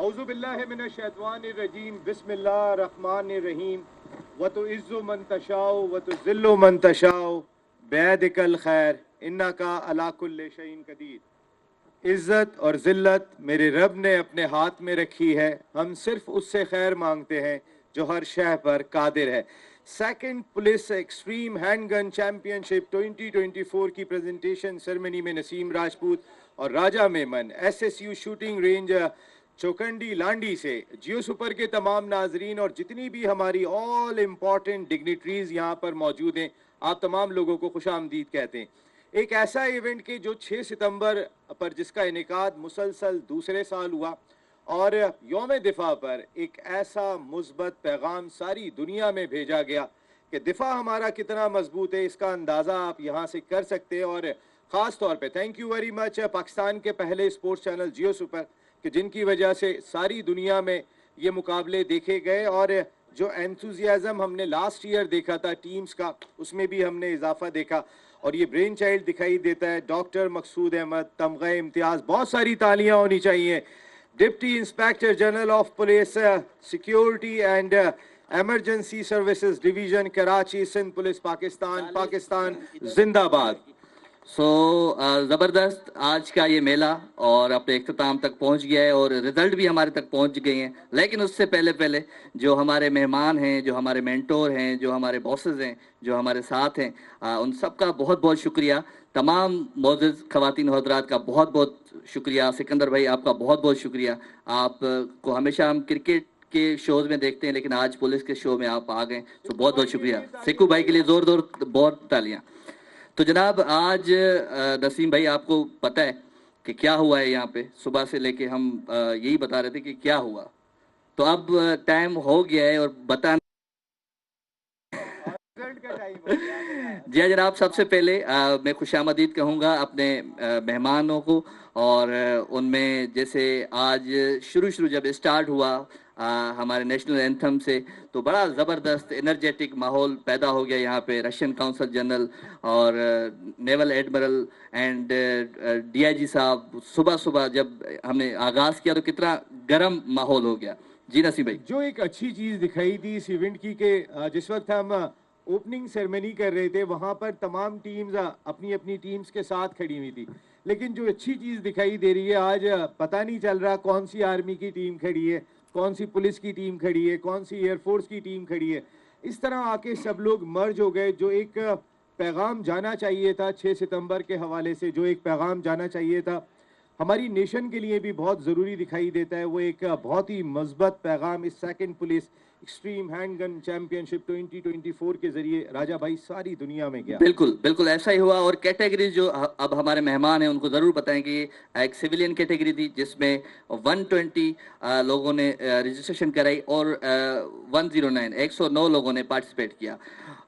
औज़ु बिल्लाहि मिनश्शैतानिर्रजीम बिस्मिल्लाहिर्रहमानिर्रहीम व तुइज़्ज़ु मन तशाउ व तुज़िल्लु मन तशाउ बियदिकल खैर इन्नका अला कुल्लि शैइन कदीर। इज़्ज़त और ज़िल्लत मेरे रब ने अपने हाथ में रखी है, हम सिर्फ उससे खैर मांगते हैं जो हर शय पर कादिर है। Second police extreme handgun championship 2024 की प्रेजेंटेशन सेरेमनी में नसीम राजपूत और Raja Memon SSU shooting range Chaukandi Landi से जियो सुपर के तमाम नाजरीन और जितनी भी हमारी ऑल इम्पॉर्टेंट डिग्निटरीज यहाँ पर मौजूद हैं, आप तमाम लोगों को खुशामदीद कहते हैं। एक ऐसा इवेंट के जो 6 सितंबर पर जिसका इनेकाद मुसलसल दूसरे साल हुआ और यौम दिफा पर एक ऐसा मुस्बत पैगाम सारी दुनिया में भेजा गया कि दिफा हमारा कितना मजबूत है, इसका अंदाज़ा आप यहाँ से कर सकते हैं। और ख़ास तौर पे thank you very much Pakistan के पहले स्पोर्ट्स चैनल जियो सुपर कि जिनकी वजह से सारी दुनिया में ये मुकाबले देखे गए और जो एंथुजियाज़म हमने लास्ट ईयर देखा था टीम्स का, उसमें भी हमने इजाफा देखा और ये ब्रेन चाइल्ड दिखाई देता है डॉक्टर मकसूद अहमद, तमग़े इम्तियाज़, बहुत सारी तालियां होनी चाहिए। Deputy inspector general of police security and emergency services division Karachi, Sindh police Pakistan, Pakistan जिंदाबाद। ज़बरदस्त आज का ये मेला और अपने इख्तिताम तक पहुंच गया है और रिज़ल्ट भी हमारे तक पहुंच गए हैं। लेकिन उससे पहले जो हमारे मेहमान हैं, जो हमारे मेंटोर हैं, जो हमारे बॉसेस हैं, जो हमारे साथ हैं, उन सब का बहुत बहुत शुक्रिया। तमाम मौजूद ख़वातीन और हज़रात का बहुत बहुत शुक्रिया। सिकंदर भाई आपका बहुत बहुत शुक्रिया। आपको हमेशा हम क्रिकेट के शोज़ में देखते हैं, लेकिन आज पुलिस के शो में आप आ गए, तो बहुत बहुत शुक्रिया। सिक्कू भाई के लिए ज़ोर बहुत तालियाँ। तो जनाब आज नसीम भाई आपको पता है कि क्या हुआ है यहाँ पे, सुबह से लेके हम यही बता रहे थे कि क्या हुआ, तो अब टाइम हो गया है और बताना जी हाँ जनाब। सबसे पहले मैं खुशामदीद कहूँगा अपने मेहमानों को और उनमें जैसे आज शुरू जब स्टार्ट हुआ हमारे नेशनल एंथम से, तो बड़ा ज़बरदस्त एनर्जेटिक माहौल पैदा हो गया यहाँ पे। रशियन काउंसल जनरल और नेवल एडमिरल एंड डीआईजी साहब सुबह जब हमने आगाज़ किया तो कितना गर्म माहौल हो गया। जी नसीम भाई, जो एक अच्छी चीज़ दिखाई थी इस इवेंट की कि जिस वक्त हम ओपनिंग सेरेमनी कर रहे थे वहाँ पर तमाम टीम्स अपनी अपनी टीम्स के साथ खड़ी हुई थी, लेकिन जो अच्छी चीज़ दिखाई दे रही है आज पता नहीं चल रहा कौन सी आर्मी की टीम खड़ी है, कौन सी पुलिस की टीम खड़ी है, कौन सी एयरफोर्स की टीम खड़ी है। इस तरह आके सब लोग मर्ज हो गए। जो एक पैगाम जाना चाहिए था 6 सितंबर के हवाले से, जो एक पैगाम जाना चाहिए था हमारी नेशन के लिए भी बहुत ज़रूरी दिखाई देता है, वो एक बहुत ही मज़बूत पैगाम इस second police extreme handgun championship 2024 के जरिए राजा भाई सारी दुनिया में गया। बिल्कुल ऐसा ही हुआ। और कैटेगरी जो अब हमारे मेहमान हैं उनको ज़रूर बताएं कि एक सिविलियन कैटेगरी थी जिसमें 120 लोगों ने रजिस्ट्रेशन कराई और 109 लोगों ने पार्टिसिपेट किया,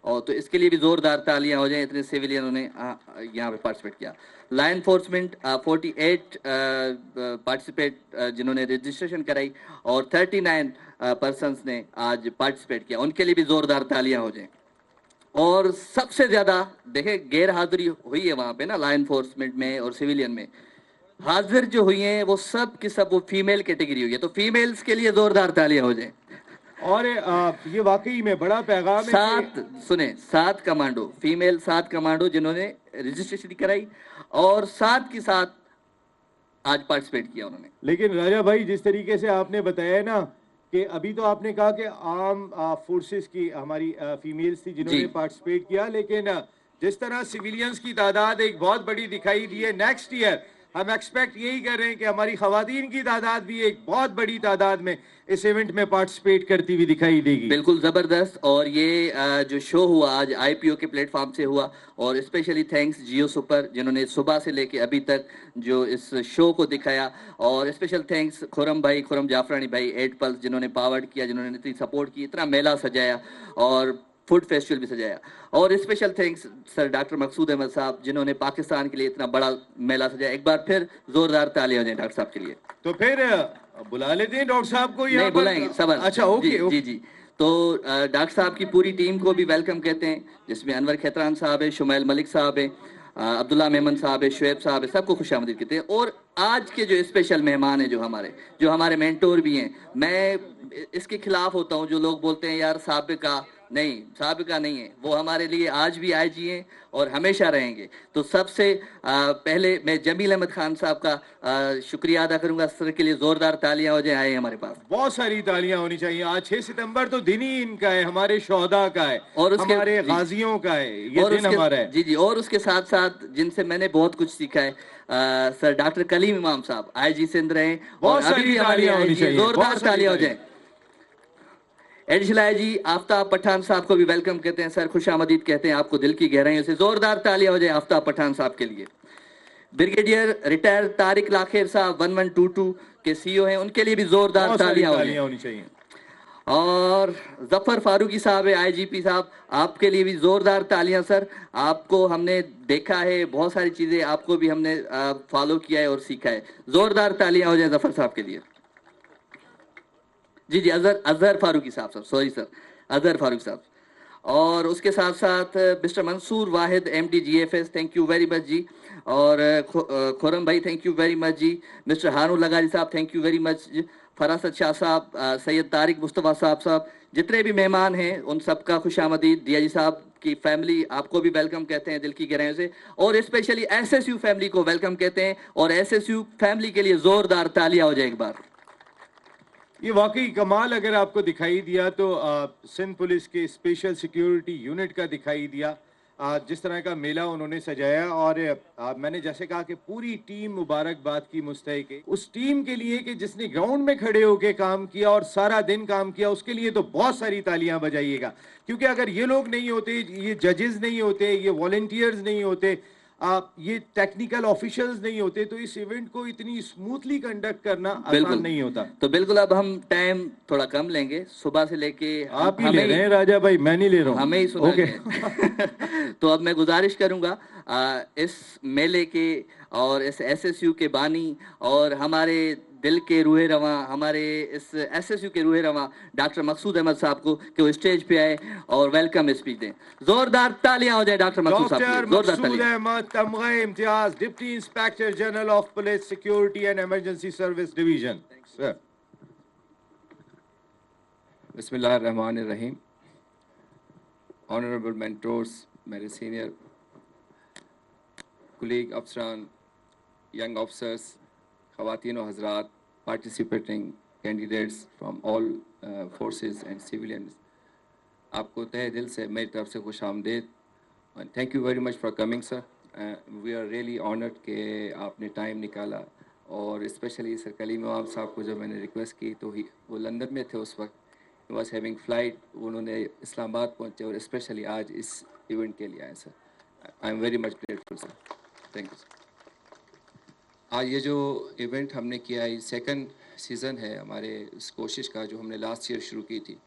और तो इसके लिए भी ज़ोरदार तालियां हो जाएं, इतने सिविलियनों ने यहाँ पे पार्टिसिपेट किया। लॉ एनफोर्समेंट 48 पार्टिसिपेट जिन्होंने रजिस्ट्रेशन कराई और 39 पर्सनस ने आज पार्टिसिपेट किया, उनके लिए भी ज़ोरदार तालियां हो जाएं। और सबसे ज़्यादा देखें गैर हाजिरी हुई है वहाँ पे ना, लॉ एनफोर्समेंट में और सिविलियन में हाजिर जो हुई हैं वो सब की सब वो फीमेल कैटेगरी हुई है, तो फीमेल्स के लिए ज़ोरदार तालियां हो जाएं। और ये वाकई में बड़ा पैगाम है। 7 कमांडो फीमेल, 7 कमांडो जिन्होंने रजिस्ट्रेशन कराई और 7 के साथ आज पार्टिसिपेट किया उन्होंने। लेकिन राजा भाई जिस तरीके से आपने बताया ना कि अभी तो आपने कहा कि आर्म फोर्सेस की हमारी फीमेल्स थी जिन्होंने पार्टिसिपेट किया, लेकिन जिस तरह सिविलियंस की तादाद एक बहुत बड़ी दिखाई दी है, नेक्स्ट ईयर हम एक्सपेक्ट यही कर रहे हैं कि हमारी खवातीन की तादाद भी एक बहुत बड़ी तादाद में इस इवेंट में पार्टिसिपेट करती हुई दिखाई देगी। बिल्कुल ज़बरदस्त। और ये जो शो हुआ आज आईपीओ के प्लेटफॉर्म से हुआ, और स्पेशली थैंक्स जियो सुपर जिन्होंने सुबह से लेके अभी तक जो इस शो को दिखाया, और स्पेशल थैंक्स खुरम जाफरानी भाई 8 पल्स जिन्होंने पावर्ड किया, जिन्होंने इतनी सपोर्ट की, इतना मेला सजाया और फूड फेस्टिवल भी सजाया। और स्पेशल थैंक्स सर डॉक्टर मकसूद अहमद साहब जिन्होंने पाकिस्तान के लिए इतना बड़ा मेला सजाया। एक बार फिर जोरदार तालियां हो जाए डॉक्टर साहब के लिए। तो फिर बुला लेते हैं डॉक्टर साहब को। नहीं बुलाएंगे सबर। अच्छा ओके जी। तो डॉक्टर साहब की पूरी टीम को भी वेलकम कहते हैं, जिसमें अनवर खैतरान साहब है, शुमैल मलिक साहब है, अब्दुल्ला मेमन साहब है, शुएब साहब है, सबको खुशामदीद कहते हैं। और आज के जो स्पेशल मेहमान हैं, जो हमारे मेंटोर भी हैं, मैं इसके खिलाफ होता हूं जो लोग बोलते हैं यार साबिका नहीं है, वो हमारे लिए आज भी आईजी हैं और हमेशा रहेंगे। तो सबसे पहले मैं जमील अहमद खान साहब का शुक्रिया अदा करूंगा, सर के लिए जोरदार तालियां हो जाए, आए हमारे पास। बहुत सारी तालियां होनी चाहिए। आज 6 सितंबर तो दिन ही इनका है, हमारे शोहदा का है और हमारे गाजियों का है, ये दिन हमारा है। जी जी, और उसके साथ साथ जिनसे मैंने बहुत कुछ सीखा है, सर डॉक्टर कलीम इमाम साहब आईजी सिंध रहे और अभी भी हमारे आईजी हैं। जोरदार तालियां हो जाए। एडिशनल आईजी आफ्ताब पठान साहब को भी वेलकम कहते हैं सर, खुशामदीद कहते हैं आपको दिल की गहराइयों से। जोरदार तालियां हो जाए आफ्ताब पठान साहब के लिए। ब्रिगेडियर रिटायर तारिक लाखेर साहब 1122 के सीईओ हैं, उनके लिए भी जोरदार तालियां होनी चाहिए। और जफर फारूकी साहब है आईजीपी साहब, आपके लिए भी जोरदार तालियां सर। आपको हमने देखा है, बहुत सारी चीजें आपको भी हमने फॉलो किया है और सीखा है। जोरदार तालियां हो जाए जफर साहब के लिए। जी जी, अजहर फारूकी साहब, सॉरी सर, अजहर फारूकी साहब। और उसके साथ साथ mister Mansoor Wahid MD GFS, thank you very much ji. और खुरम भाई, thank you very much ji. Mister Haroon Lagari साहब, thank you very much. Farasat Shah साहब, सैयद तारिक मुस्तफ़ा साहब, जितने भी मेहमान हैं उन सबका खुशामदीद। डीआईजी साहब की फैमिली आपको भी वेलकम कहते हैं दिल की गहराइयों से, और स्पेशली एसएसयू फैमिली को वेलकम कहते हैं। और एसएसयू फैमिली के लिए जोरदार तालियां हो जाए एक बार। ये वाकई कमाल अगर आपको दिखाई दिया तो सिंध पुलिस के स्पेशल सिक्योरिटी यूनिट का दिखाई दिया, जिस तरह का मेला उन्होंने सजाया। और मैंने जैसे कहा कि पूरी टीम मुबारकबाद की मुस्तहिक है उस टीम के लिए कि जिसने ग्राउंड में खड़े होकर काम किया और सारा दिन काम किया, उसके लिए तो बहुत सारी तालियां बजाइएगा। क्योंकि अगर ये लोग नहीं होते, ये जजेस नहीं होते, ये वॉलंटियर्स नहीं होते, ये टेक्निकल ऑफिशियल्स नहीं होते, तो इस इवेंट को इतनी स्मूथली कंडक्ट करना आसान नहीं होता। तो बिल्कुल अब हम टाइम थोड़ा कम लेंगे, सुबह से लेके आप ही ले रहे हैं राजा भाई, मैं नहीं ले रहा हूं, हमें ही सुना तो अब मैं गुजारिश करूंगा इस मेले के और इस एसएसयू के बानी और हमारे दिल के रूहे रवा, हमारे इस एसएसयू के रूहे रवा डॉक्टर मकसूद अहमद साहब को कि वो स्टेज पे आए और वेलकम स्पीच दें। जोरदार तालियां हो जाए डॉक्टर मकसूद साहब के लिए। जोरदार तालियां। अहमद, तमगा Imtiaz, deputy inspector general of police security and emergency service division. बिस्मिल्लाहिर्रहमानिर्रहीम। ऑनरेबल मेंटोर्स, मेरे सीनियर कुलीग अफसरान, यंग ऑफिसर्स, ख़वातीन और हज़रात, participating candidates from all forces and civilians, आपको तहे दिल से मेरी तरफ से खुश आमदेद। Thank you very much for coming sir. We are really honoured कि आपने टाइम निकाला। और स्पेशली सर कलीम इमाम साहब को जब मैंने रिक्वेस्ट की तो वो लंदन में थे उस वक्त, ही वॉज हैविंग फ़्लाइट, उन्होंने इस्लामाबाद पहुँचे और स्पेशली आज इस इवेंट के लिए आए sir. I am very much grateful sir, thank you sir. आज ये जो इवेंट हमने किया है, सेकंड सीज़न है हमारे इस कोशिश का जो हमने लास्ट ईयर शुरू की थी।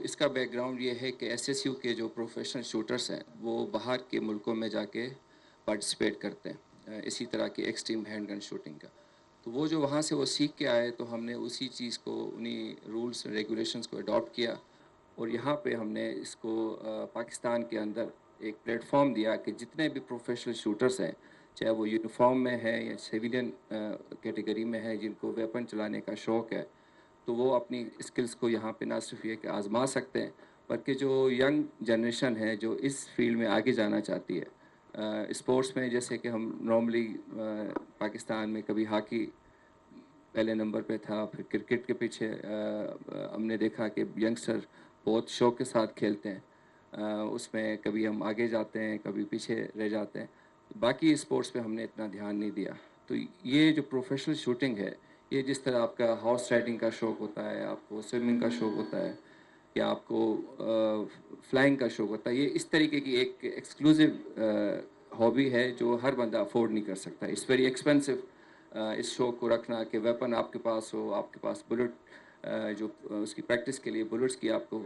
इसका बैकग्राउंड ये है कि एसएसयू के जो प्रोफेशनल शूटर्स हैं वो बाहर के मुल्कों में जाके पार्टिसिपेट करते हैं इसी तरह की एक्सट्रीम हैंडगन शूटिंग का। तो वो जो वहाँ से वो सीख के आए, तो हमने उसी चीज़ को, उन्हीं रूल्स रेगुलेशंस को अडॉप्ट किया और यहाँ पे हमने इसको पाकिस्तान के अंदर एक प्लेटफॉर्म दिया कि जितने भी प्रोफेशनल शूटर्स हैं, चाहे वो यूनिफॉर्म में है या सिविलियन कैटेगरी में है, जिनको वेपन चलाने का शौक़ है, तो वो अपनी स्किल्स को यहाँ पे ना सिर्फ ये कि आज़मा सकते हैं, बल्कि जो यंग जनरेशन है जो इस फील्ड में आगे जाना चाहती है स्पोर्ट्स में, जैसे कि हम नॉर्मली पाकिस्तान में कभी हॉकी पहले नंबर पे था, फिर क्रिकेट के पीछे हमने देखा कि यंगस्टर बहुत शौक़ के साथ खेलते हैं, उसमें कभी हम आगे जाते हैं, कभी पीछे रह जाते हैं। बाकी स्पोर्ट्स पे हमने इतना ध्यान नहीं दिया। तो ये जो प्रोफेशनल शूटिंग है, ये जिस तरह आपका हॉर्स राइडिंग का शौक़ होता है, आपको स्विमिंग का शौक़ होता है, या आपको फ्लाइंग का शौक़ होता है, ये इस तरीके की एक एक्सक्लूसिव हॉबी है जो हर बंदा अफोर्ड नहीं कर सकता। इट्स वेरी एक्सपेंसिव इस शौक़ को रखना कि वेपन आपके पास हो, आपके पास बुलेट जो उसकी प्रैक्टिस के लिए बुलेट्स की आपको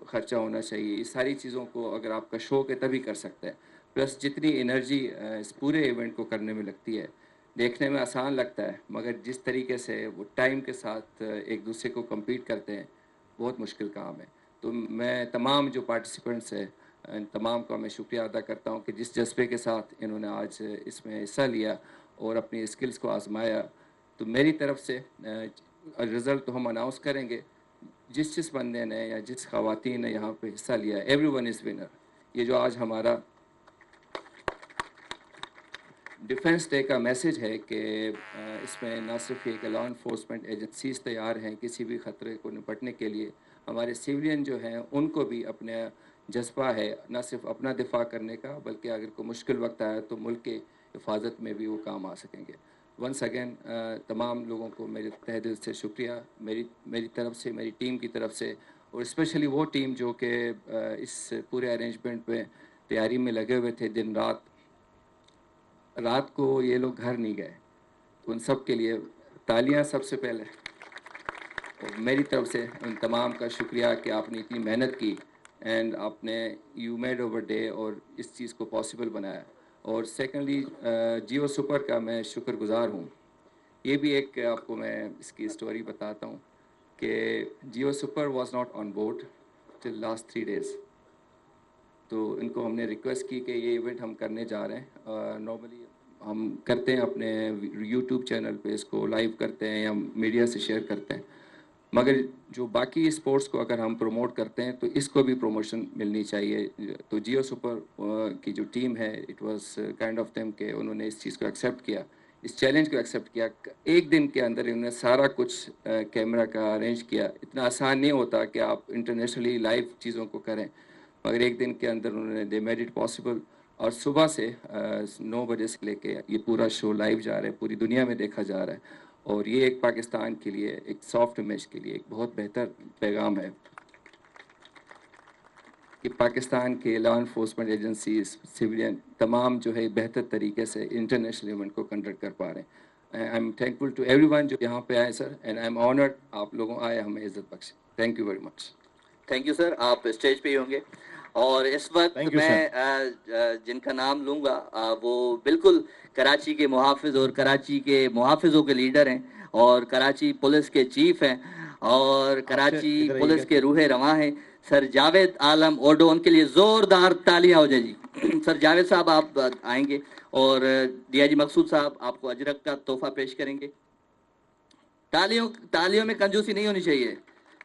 ख़र्चा होना चाहिए। इस सारी चीज़ों को अगर आपका शौक़ है तभी कर सकते हैं। प्लस जितनी एनर्जी इस पूरे इवेंट को करने में लगती है, देखने में आसान लगता है, मगर जिस तरीके से वो टाइम के साथ एक दूसरे को कम्पीट करते हैं, बहुत मुश्किल काम है। तो मैं तमाम जो पार्टिसिपेंट्स हैं इन तमाम का मैं शुक्रिया अदा करता हूँ कि जिस जज्बे के साथ इन्होंने आज इसमें हिस्सा लिया और अपनी स्किल्स को आजमाया। तो मेरी तरफ से रिज़ल्ट तो हम अनाउंस करेंगे। जिस बंदे ने या जिस ख़वातीन ने यहाँ पे हिस्सा लिया, एवरीवन इज़ विनर। ये जो आज हमारा डिफेंस डे का मैसेज है कि इसमें ना सिर्फ एक लॉ इन्फोर्समेंट एजेंसीज तैयार हैं किसी भी ख़तरे को निपटने के लिए, हमारे सिविलियन जो हैं उनको भी अपने जज्बा है ना सिर्फ अपना दिफा करने का, बल्कि अगर कोई मुश्किल वक्त आया तो मुल्क के हिफाजत में भी वो काम आ सकेंगे। वंस अगेन तमाम लोगों को मेरे तहे दिल से शुक्रिया, मेरी तरफ से, मेरी टीम की तरफ से, और स्पेशली वो टीम जो कि इस पूरे अरेंजमेंट में तैयारी में लगे हुए थे दिन रात। रात को ये लोग घर नहीं गए, तो उन सब के लिए तालियां सबसे पहले। और मेरी तरफ से उन तमाम का शुक्रिया कि आपने इतनी मेहनत की एंड आपने यू मेड ओवर डे और इस चीज़ को पॉसिबल बनाया। और सेकेंडली जियो सुपर का मैं शुक्रगुज़ार हूँ। ये भी एक आपको मैं इसकी स्टोरी बताता हूँ कि Jio super was not on board till last 3 days। तो इनको हमने रिक्वेस्ट की कि ये इवेंट हम करने जा रहे हैं। नॉर्मली हम करते हैं अपने यूट्यूब चैनल पे, इसको लाइव करते हैं या मीडिया से शेयर करते हैं, मगर जो बाकी स्पोर्ट्स को अगर हम प्रमोट करते हैं तो इसको भी प्रमोशन मिलनी चाहिए। तो जियो सुपर की जो टीम है, it was kind of them कि उन्होंने इस चीज़ को एक्सेप्ट किया, इस चैलेंज को एक्सेप्ट किया। एक दिन के अंदर इन्होंने सारा कुछ कैमरा का अरेंज किया। इतना आसान नहीं होता कि आप इंटरनेशनली लाइव चीज़ों को करें, मगर एक दिन के अंदर उन्होंने दे मेड इट पॉसिबल। और सुबह से 9 बजे से लेके ये पूरा शो लाइव जा रहा है, पूरी दुनिया में देखा जा रहा है। और ये एक पाकिस्तान के लिए, एक सॉफ्ट इमेज के लिए एक बहुत बेहतर पैगाम है कि पाकिस्तान के लॉ इन्फोर्समेंट एजेंसीज, सिविलियन तमाम जो है बेहतर तरीके से इंटरनेशनल इवेंट को कंडक्ट कर पा रहे हैं। I am thankful to everyone जो यहाँ पे आए sir, and I am honoured आप लोगों आए हमें इज्जत बख्शे। Thank you very much. Thank you sir, आप स्टेज पे ही होंगे। और इस वक्त Thank you, मैं जिनका नाम लूँगा वो बिल्कुल कराची के मुहाफिज और कराची के मुहाफिजों के लीडर हैं और कराची पुलिस के चीफ हैं और कराची इधर पुलिस आइएगा। के रूहे रवां हैं सर जावेद आलम ओडो। उनके लिए ज़ोरदार तालियां हो जाए जी। सर जावेद साहब आप आएंगे और डीआईजी मकसूद साहब आपको अजरक का तोहफा पेश करेंगे। तालियों में कंजूसी नहीं होनी चाहिए,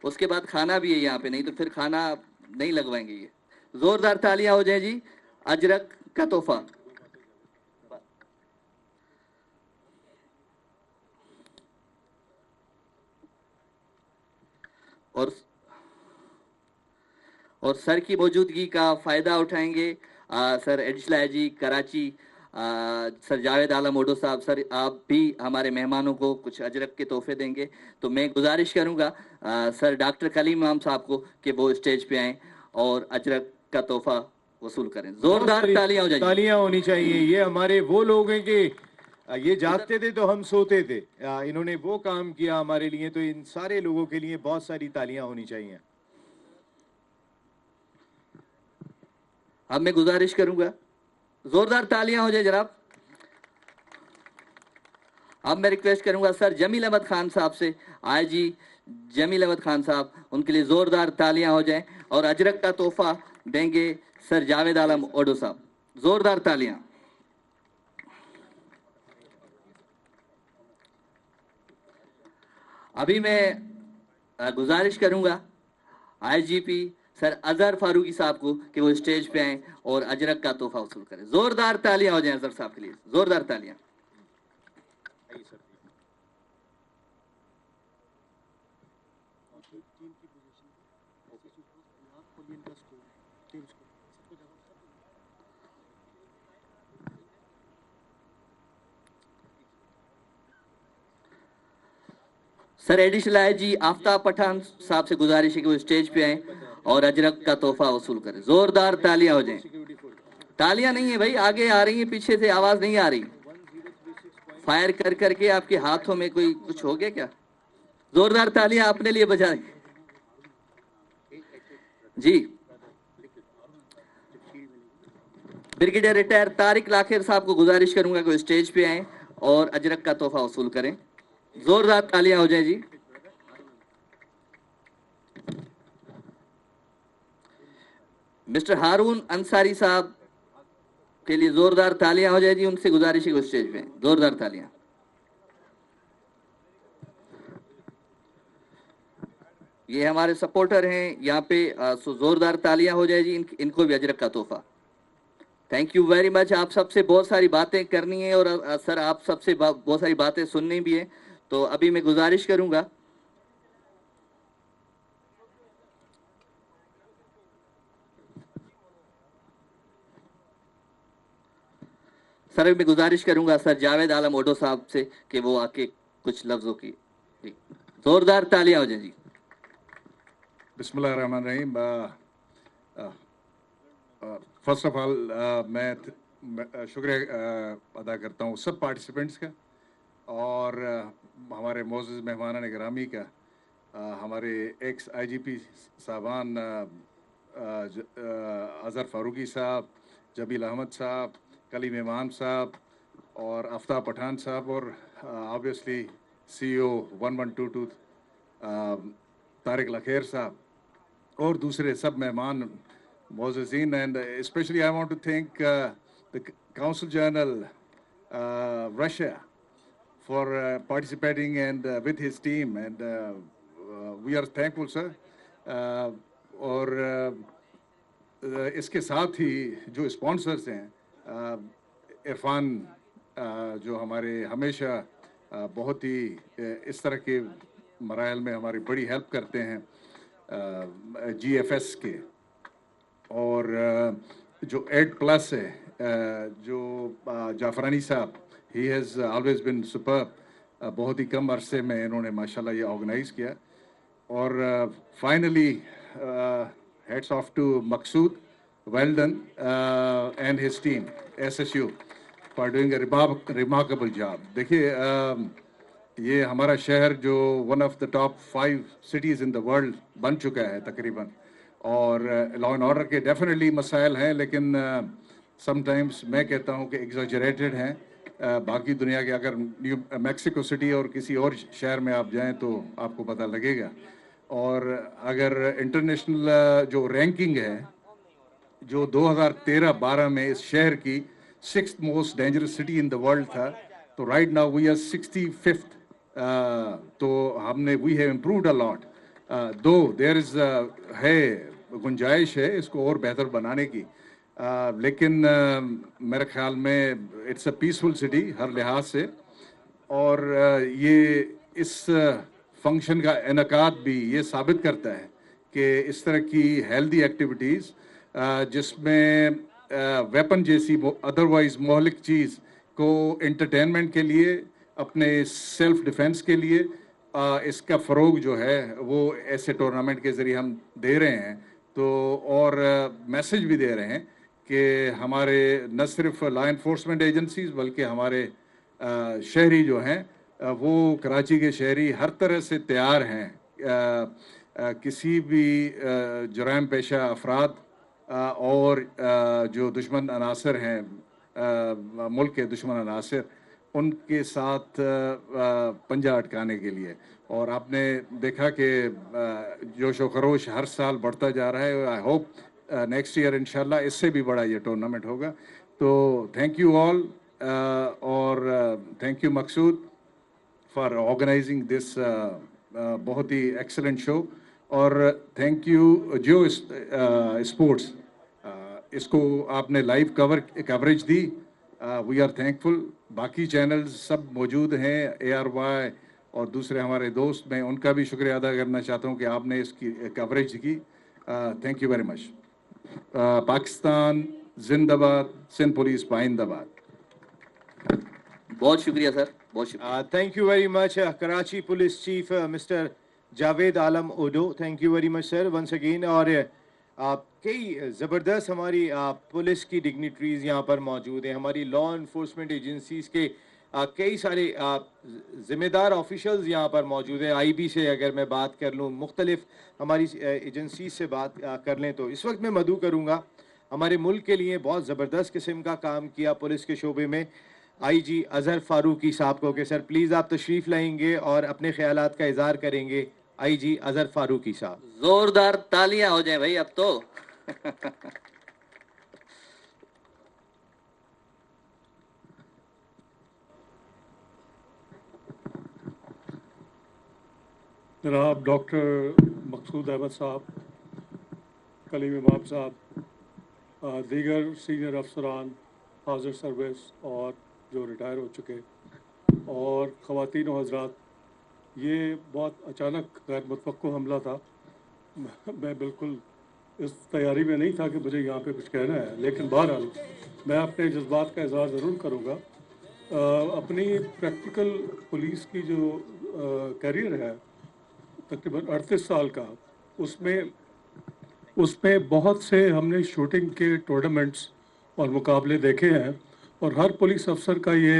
उसके बाद खाना भी है यहाँ पे, नहीं तो फिर खाना नहीं लगवाएंगे। ये जोरदार तालियां हो जाए जी। अजरक का तोहफा। और सर की मौजूदगी का फायदा उठाएंगे sir additional IG Karachi sir Javed Alam Odho साहब। सर आप भी हमारे मेहमानों को कुछ अजरक के तोहफे देंगे, तो मैं गुजारिश करूंगा सर डॉक्टर कलीम इमाम साहब को कि वो स्टेज पे आएं और अजरक का तोहफा वसूल करें। जोरदार तालियां हो जाए। तालियां होनी चाहिए। ये हमारे वो लोग हैं कि ये जागते थे तो हम सोते थे। इन्होंने वो काम किया हमारे लिए, तो इन सारे लोगों के लिए बहुत सारी तालियां होनी चाहिए। अब मैं गुजारिश करूंगा जोरदार तालियां हो जाए जनाब। अब मैं रिक्वेस्ट करूंगा सर जमील अहमद खान साहब से, आईजी जमील अहमद खान साहब, उनके लिए जोरदार तालियां हो जाएं और अजरक का तोहफा देंगे सर जावेद आलम ओडो साहब। जोरदार तालियां। अभी मैं गुजारिश करूंगा आईजीपी सर अजहर फारूकी साहब को कि वो स्टेज पे आए और अजरक का तोहफा वसूल करें। जोरदार तालियां हो जाएं अजहर साहब के लिए, जोरदार तालियां। Sir additional IG Aftab Pathan साहब से गुजारिश है कि वो स्टेज पे आए और अजरक का तोहफा वसूल करें। जोरदार तालियां हो जाएं। तालियां नहीं है भाई, आगे आ रही है, पीछे से आवाज नहीं आ रही। फायर कर करके आपके हाथों में कोई कुछ हो गया क्या? जोरदार तालियां अपने लिए बजाएं जी। ब्रिगेडियर रिटायर तारिक लाखेर साहब को गुजारिश करूंगा कि वो स्टेज पे आए और अजरक का तोहफा वसूल करें। जोरदार तालियां हो जाए जी। मिस्टर हारून अंसारी साहब के लिए जोरदार तालियां हो जाए जी। उनसे गुजारिश है कि स्टेज पे जोरदार तालियां। ये हमारे सपोर्टर हैं यहाँ पे, सो जोरदार तालियां हो जाए जी। इनको भी अजरक का तोहफा। Thank you very much. आप सबसे बहुत सारी बातें करनी है और सर आप सबसे बहुत सारी बातें सुननी भी है, तो अभी मैं गुजारिश करूंगा सर जावेद आलम ओडो साहब से कि वो आके कुछ लफ्जों की जोरदार तालियां हो जाए जी। बिस्मिल्लाहिर्रहमानिर्रहीम। फर्स्ट ऑफ ऑल मैं शुक्रिया अदा करता हूँ सब पार्टिसिपेंट्स का और हमारे मोअज़्ज़ज़ मेहमान गिरामी का, हमारे एक्स IGP साहबान अज़हर फ़ारूकी साहब, जबील अहमद साहब, कलीम इमाम साहब और आफ्ताब पठान साहब और ऑब्वियसली CEO 1122 तारिक लखेर साहब और दूसरे सब मेहमान मोअज़्ज़ज़ीन। And specially I want to thank the council general Russia for participating and with his team, and we are thankful, sir. और इसके साथ ही जो स्पॉन्सर्स हैं, इरफान जो हमारे हमेशा बहुत ही इस तरह के मराहल में हमारी बड़ी हेल्प करते हैं, GFS के, और जो 8+ है, जो जाफरानी साहब, he has always been superb. बहुत ही कम अरसे में इन्होंने माशाल्लाह ये ऑर्गेनाइज़ किया। और finally hats off to Maqsood, well done, and his team SSU for doing a remarkable job. देखिए ये हमारा शहर जो one of the top 5 cities in the world बन चुका है तकरीबन, और लॉ एंड ऑर्डर के डेफिनेटली मसाइल हैं, लेकिन समटाइम्स मैं कहता हूँ कि एग्जैजरेटेड हैं। बाकी दुनिया के अगर न्यू मैक्सिको सिटी और किसी और शहर में आप जाएं तो आपको पता लगेगा। और अगर इंटरनेशनल जो रैंकिंग है, जो 2013-12 में इस शहर की 6th most dangerous city in the world था, तो right now we are 65th। तो हमने we have improved a lot, though there is है गुंजाइश है इसको और बेहतर बनाने की, लेकिन मेरे ख्याल में इट्स अ पीसफुल सिटी हर लिहाज से। और ये इस फंक्शन का इनकाद भी ये साबित करता है कि इस तरह की हेल्दी एक्टिविटीज़ जिसमें वेपन जैसी अदरवाइज मोहलिक चीज़ को एंटरटेनमेंट के लिए, अपने सेल्फ डिफेंस के लिए इसका फ़रोग जो है वो ऐसे टूर्नामेंट के ज़रिए हम दे रहे हैं। तो और मैसेज भी दे रहे हैं कि हमारे न सिर्फ लॉ इन्फोर्समेंट एजेंसीज बल्कि हमारे शहरी जो हैं वो कराची के शहरी हर तरह से तैयार हैं किसी भी जराइम पेशा अफराद और जो दुश्मन अनासर हैं, मुल्क के दुश्मन अनासर, उनके साथ पंजा अटकाने के लिए। और आपने देखा कि जोश व खरोश हर साल बढ़ता जा रहा है। आई होप नेक्स्ट ईयर इंशाल्लाह इससे भी बड़ा ये टूर्नामेंट होगा। तो थैंक यू ऑल, और thank you Maqsood for organising this बहुत ही एक्सेलेंट शो, और थैंक यू जियो स्पोर्ट्स, इसको आपने लाइव कवरेज दी, वी आर थैंकफुल। बाकी चैनल्स सब मौजूद हैं, ARY और दूसरे हमारे दोस्त, मैं उनका भी शुक्रिया अदा करना चाहता हूं कि आपने इसकी कवरेज की। Thank you very much. Pakistan जिंदाबाद, सिंध पुलिस पाइंदाबाद। बहुत शुक्रिया सर, बहुत शुक्रिया। Thank you very much, Karachi Police Chief Mr. Javed Alam Odo. Thank you very much sir once again। और कई ज़बरदस्त हमारी पुलिस की डिग्निटरीज़ यहाँ पर मौजूद हैं, हमारी लॉ इन्फोर्समेंट एजेंसीज़ के कई सारे ज़िम्मेदार ऑफिशल्स यहाँ पर मौजूद हैं। IB से अगर मैं बात कर लूँ, मुख्तलिफ हमारी एजेंसीज से बात कर लें, तो इस वक्त मैं मदू करूँगा हमारे मुल्क के लिए बहुत ज़बरदस्त किस्म का काम किया पुलिस के शोबे में IG अज़हर फ़ारूकी साहब को कि सर प्लीज़ आप तशरीफ़ लाएंगे और अपने ख्यालात का इज़हार करेंगे। IG अज़हर फ़ारूकी साहब, जोरदार तालियां हो जाए भाई अब तो। जनाब डॉक्टर मकसूद अहमद साहब, कलीम इमाम साहब, दीगर सीनियर अफसरान हाजिर सर्विस और जो रिटायर हो चुके, और ख़वातीन व हज़रात, ये बहुत अचानक गैर मुतवक्को हमला था। मैं बिल्कुल इस तैयारी में नहीं था कि मुझे यहाँ पे कुछ कहना है, लेकिन बहरहाल मैं अपने जज्बात का इज़हार ज़रूर करूँगा। अपनी प्रैक्टिकल पुलिस की जो करियर है तकरीबन 38 साल का, उसमें बहुत से हमने शूटिंग के टूर्नामेंट्स और मुकाबले देखे हैं, और हर पुलिस अफसर का ये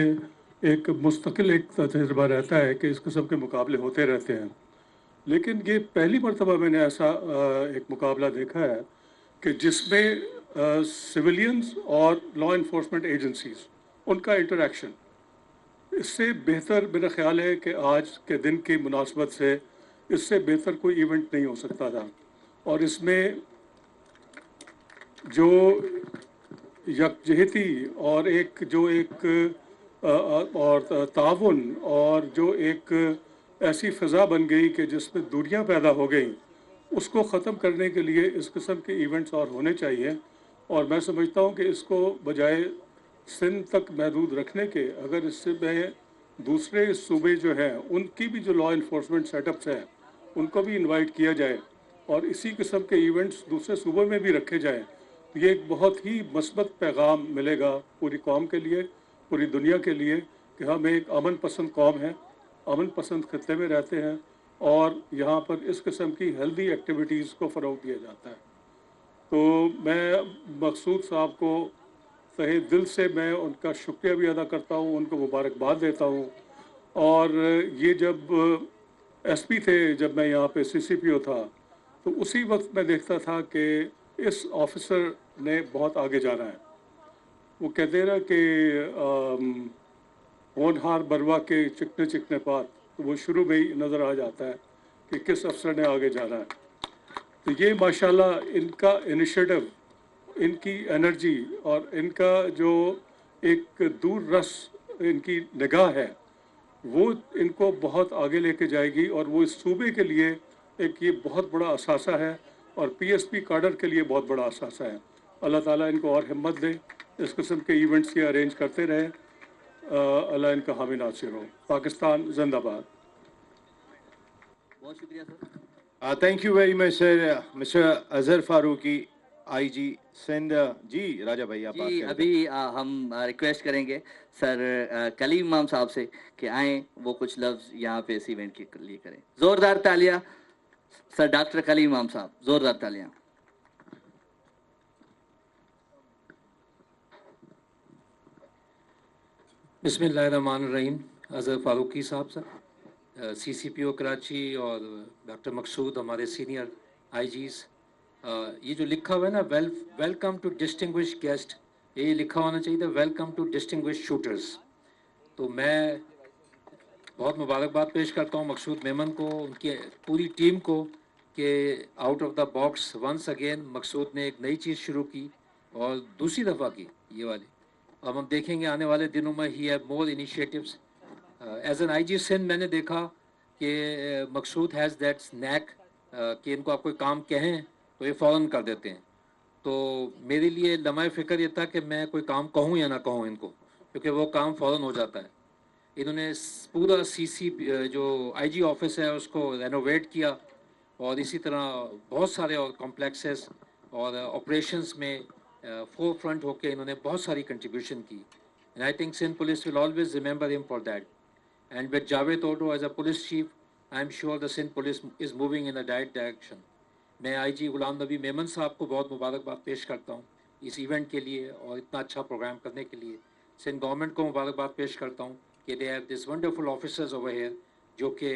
एक मुस्तकिल एक तजुर्बा रहता है कि इस किस्म के मुकाबले होते रहते हैं। लेकिन ये पहली मरतबा मैंने ऐसा एक मुकाबला देखा है कि जिसमें सिविलियंस और लॉ इन्फोर्समेंट एजेंसीज उनका इंटरेक्शन, इससे बेहतर मेरा ख्याल है कि आज के दिन की मुनासबत से इससे बेहतर कोई इवेंट नहीं हो सकता था। और इसमें जो यकजहती और और ताउन और जो एक ऐसी फ़िज़ा बन गई कि जिसमें दूरियां पैदा हो गई, उसको ख़त्म करने के लिए इस किस्म के इवेंट्स और होने चाहिए। और मैं समझता हूँ कि इसको बजाय सिंध तक महदूद रखने के, अगर इससे में दूसरे सूबे जो हैं उनकी भी जो लॉ इन्फोर्समेंट सेटअप्स हैं उनको भी इनवाइट किया जाए और इसी किस्म के इवेंट्स दूसरे सूबों में भी रखे जाएं, तो ये एक बहुत ही मस्बत पैगाम मिलेगा पूरी कौम के लिए, पूरी दुनिया के लिए, कि हम एक अमन पसंद कौम है, अमन पसंद खत्ते में रहते हैं और यहाँ पर इस किस्म की हेल्दी एक्टिविटीज़ को फ़रोग़ दिया जाता है। तो मैं मकसूद साहब को तहे दिल से मैं उनका शुक्रिया भी अदा करता हूँ, उनको मुबारकबाद देता हूँ। और ये जब एसपी थे, जब मैं यहाँ पे सीसीपीओ था, तो उसी वक्त मैं देखता था कि इस ऑफिसर ने बहुत आगे जाना है। वो कहते हैं ना कि होनहार बरवा के चिकने चिकने पात, तो वो शुरू में ही नज़र आ जाता है कि किस अफसर ने आगे जाना है। तो ये माशाल्लाह इनका इनिशिएटिव, इनकी एनर्जी और इनका जो एक दूर रस इनकी निगाह है, वो इनको बहुत आगे लेके जाएगी और वो इस सूबे के लिए एक ये बहुत बड़ा असासा है और पीएसपी काडर के लिए बहुत बड़ा असासा है। अल्लाह ताला इनको और हिम्मत दे, इस किस्म के इवेंट्स ये अरेंज करते रहे। अल्लाह इनका हामी नासिर हो। पाकिस्तान जिंदाबाद। बहुत शुक्रिया sir. Thank you very much sir. Mister Azhar Farooqui, IG Sindh. जी राजा भाई, आप जी अभी हम रिक्वेस्ट करेंगे सर कलीम इमाम साहब से कि आए, वो कुछ लफ्ज यहाँ पे इस इवेंट के लिए करें। जोरदार तालियां सर डॉक्टर कलीम इमाम साहब, जोरदार तालियां। बिस्मिल्लाहिर्रहमानिर्रहीम। अज़हर फारूकी साहब सर, सीसीपीओ कराची, और डॉक्टर मकसूद हमारे सीनियर आईजीज़, ये जो लिखा हुआ है ना, वेलकम टू डिस्टिंग्विश गेस्ट, ये लिखा होना चाहिए था वेलकम टू डिस्टिंग्विश शूटर्स। तो मैं बहुत मुबारकबाद पेश करता हूँ मकसूद मेमन को, उनकी पूरी टीम को, कि out of the box once again Maqsood ने एक नई चीज़ शुरू की और दूसरी दफ़ा की ये वाली। अब हम देखेंगे आने वाले दिनों में ही have more initiatives. As an IG Sindh मैंने देखा कि मकसूद हैज़ दैट स्नैक कि इनको आप कोई काम कहें तो ये फ़ौरन कर देते हैं। तो मेरे लिए लम्हा फ़िक्र ये था कि मैं कोई काम कहूँ या ना कहूँ इनको, क्योंकि वो काम फ़ौरन हो जाता है। इन्होंने पूरा सीसी जो आईजी ऑफिस है उसको रेनोवेट किया, और इसी तरह बहुत सारे और कॉम्प्लेक्सेस और ऑपरेशंस में फोर फ्रंट होकर इन्होंने बहुत सारी कंट्रीब्यूशन की। And I think Sindh police will always remember him for that. And with Javed Odho as a police chief, I am sure the Sindh police is moving in the right direction. मैं IG Ghulam Nabi Memon साहब को बहुत मुबारकबाद पेश करता हूँ इस इवेंट के लिए और इतना अच्छा प्रोग्राम करने के लिए। सिंध गवर्नमेंट को मुबारकबाद पेश करता हूँ कि they have this wonderful officers over here जो कि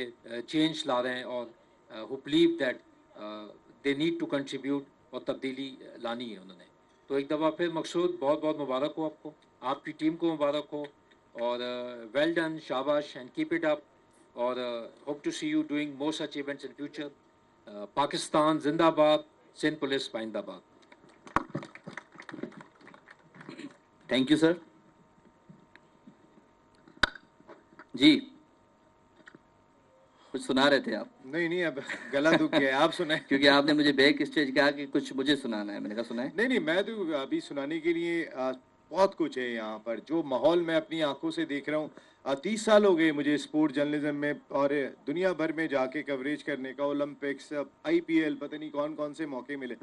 चेंज ला रहे हैं और who believe that they need to contribute, और तब्दीली लानी है उन्होंने। तो एक दफ़ा फिर मकसूद बहुत बहुत मुबारक हो आपको, आपकी टीम को मुबारक हो, और वेल डन, शाबाश, एंड कीप इट अप, और hope to see you doing more such events in future. Pakistan जिंदाबाद, सिंध पुलिस पाइंदाबाद। Thank you sir. जी, कुछ सुना रहे थे आप? नहीं नहीं, अब गला दुख गया है, आप सुनाए। क्योंकि आपने मुझे बैक स्टेज कहा कि कुछ मुझे सुनाना है, मैंने कहा सुनाए। नहीं नहीं, मैं तो अभी सुनाने के लिए बहुत कुछ है यहाँ पर, जो माहौल मैं अपनी आंखों से देख रहा हूँ। 30 साल हो गए मुझे स्पोर्ट जर्नलिज्म में, और दुनिया भर में जाके कवरेज करने का, ओलंपिक्स, आईपीएल, पता नहीं कौन कौन से मौके मिले।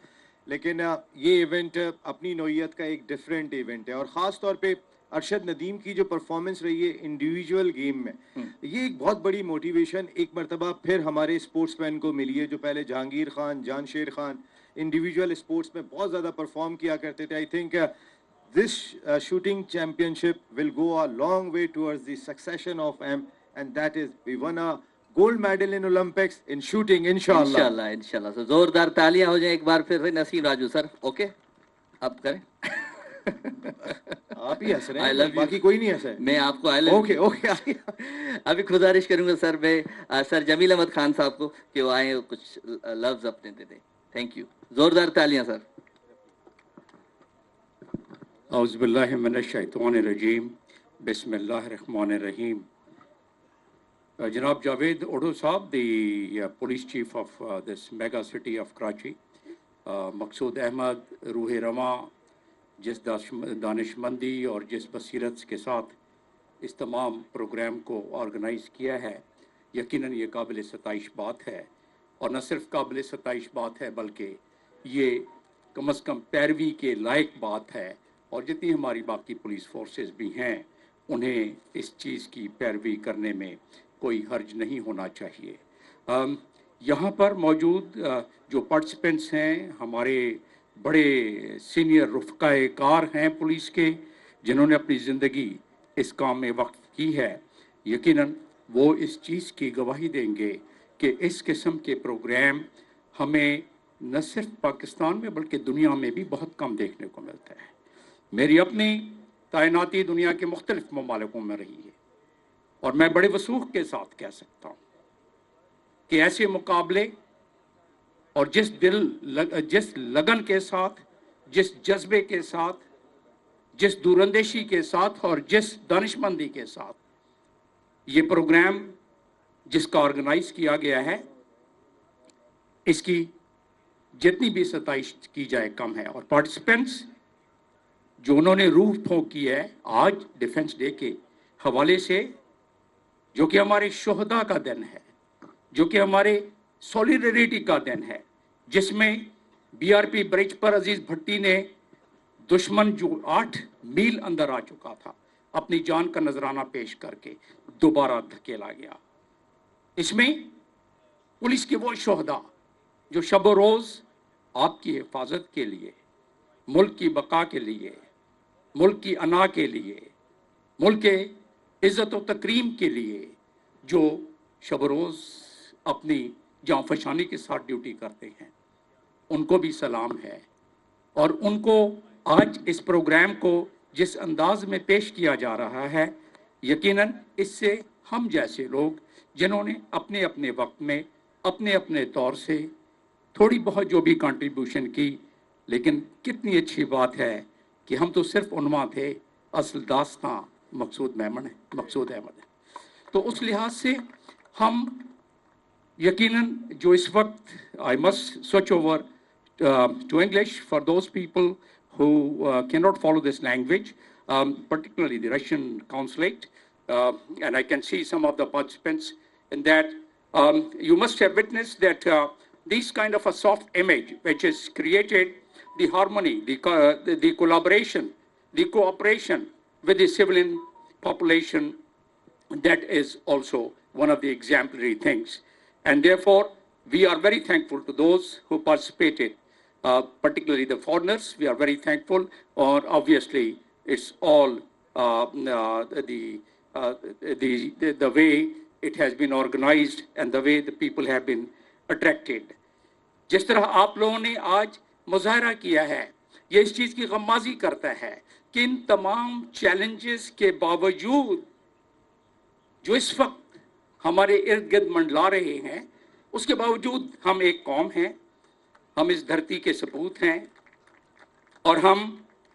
लेकिन ये इवेंट अपनी नौइयत का एक डिफरेंट इवेंट है, और ख़ास तौर पे अरशद नदीम की जो परफॉर्मेंस रही है इंडिविजुअल गेम में, ये एक बहुत बड़ी मोटिवेशन एक मरतबा फिर हमारे स्पोर्ट्समैन को मिली है, जो पहले जहांगीर खान, जानशेर खान इंडिविजुअल स्पोर्ट्स में बहुत ज़्यादा परफॉर्म किया करते थे। I think this shooting championship will go a long way towards the succession of and that is we won a gold medal in Olympics in shooting, inshallah. इंशाल्लाह इंशाल्लाह। तो जोरदार तालियां हो जाए एक बार फिर नसीम राजू सर। ओके, अब करें। आप ही हंस रहे I हैं, love you. बाकी कोई नहीं हंस रहा है। मैं आपको आई लव ओके ओके। अभी गुजारिश करूंगा सर, मैं सर जमील अहमद खान साहब को कि वो आए कुछ लफ्ज अपने दे दें। थैंक यू, जोरदार तालियां सर। औज़ुबिल्लाहिमिनश्शैतानिर्रजीम, बिस्मिल्लाहिर्रहमानिर्रहीम। Janab Javed Odo Saab, the police chief of this mega city of Karachi, Maqsood Ahmad, रूह रमा, जिस दानिशमंदी और जिस बसीरत के साथ इस तमाम प्रोग्राम को ऑर्गेनाइज़ किया है, यकीनन ये काबिल सताइश बात है। और न सिर्फ काबिल सताइश बात है, बल्कि ये कम अज़ कम पैरवी के लायक बात है। और जितनी हमारी बाकी पुलिस फोर्सेस भी हैं, उन्हें इस चीज़ की पैरवी करने में कोई हर्ज नहीं होना चाहिए। यहाँ पर मौजूद जो पार्टिसिपेंट्स हैं, हमारे बड़े सीनियर रुफ़क़ाए कार हैं पुलिस के, जिन्होंने अपनी ज़िंदगी इस काम में वक़्फ़ की है, यकीनन वो इस चीज़ की गवाही देंगे कि इस किस्म के प्रोग्राम हमें न सिर्फ पाकिस्तान में बल्कि दुनिया में भी बहुत कम देखने को मिलता है। मेरी अपनी तैनाती दुनिया के मुख्तलिफ ममालिकों में रही है, और मैं बड़े वसूख के साथ कह सकता हूँ कि ऐसे मुकाबले और जिस लगन के साथ, जिस जज्बे के साथ, जिस दूरंदेशी के साथ और जिस दानिशमंदी के साथ ये प्रोग्राम जिसका ऑर्गेनाइज किया गया है, इसकी जितनी भी सताइश की जाए कम है। और पार्टिसिपेंट्स जो उन्होंने रूह फूंक की है आज डिफेंस डे के हवाले से, जो कि हमारे शोहदा का दिन है, जो कि हमारे सॉलिडरिटी का दिन है, जिसमें बीआरपी ब्रिज पर अजीज भट्टी ने दुश्मन जो 8 मील अंदर आ चुका था, अपनी जान का नजराना पेश करके दोबारा धकेला गया। इसमें पुलिस के वो शोहदा जो शब रोज़ आपकी हिफाजत के लिए, मुल्क की बका के लिए, मुल्क की अना के लिए, मुल्क के इज़्ज़त व तकरीम के लिए जो शब रोज़ अपनी जाँफशानी के साथ ड्यूटी करते हैं, उनको भी सलाम है। और उनको आज इस प्रोग्राम को जिस अंदाज में पेश किया जा रहा है, यकीनन इससे हम जैसे लोग जिन्होंने अपने अपने वक्त में अपने अपने तौर से थोड़ी बहुत जो भी कंट्रीब्यूशन की, लेकिन कितनी अच्छी बात है कि हम तो सिर्फ उन्मा थे, असल दास्तां मकसूद अहमद है। तो उस लिहाज से हम यकीनन जो इस वक्त I must switch over to English for those people who cannot follow this language, particularly the Russian consulate, and I can see some of the participants in that. You must have witnessed that this kind of a soft image which has created the harmony, the collaboration, the cooperation with the civilian population, that is also one of the exemplary things. And therefore, we are very thankful to those who participated, particularly the foreigners. We are very thankful, or obviously it's all the way it has been organized and the way the people have been attracted. जिस तरह आप लोगों ने आज मुजाहरा किया है, ये इस चीज़ की गम्माज़ी करता है कि इन तमाम चैलेंजेस के बावजूद जो इस वक्त हमारे इर्द गिर्द मंडला रहे हैं, उसके बावजूद हम एक कौम हैं, हम इस धरती के सपूत हैं, और हम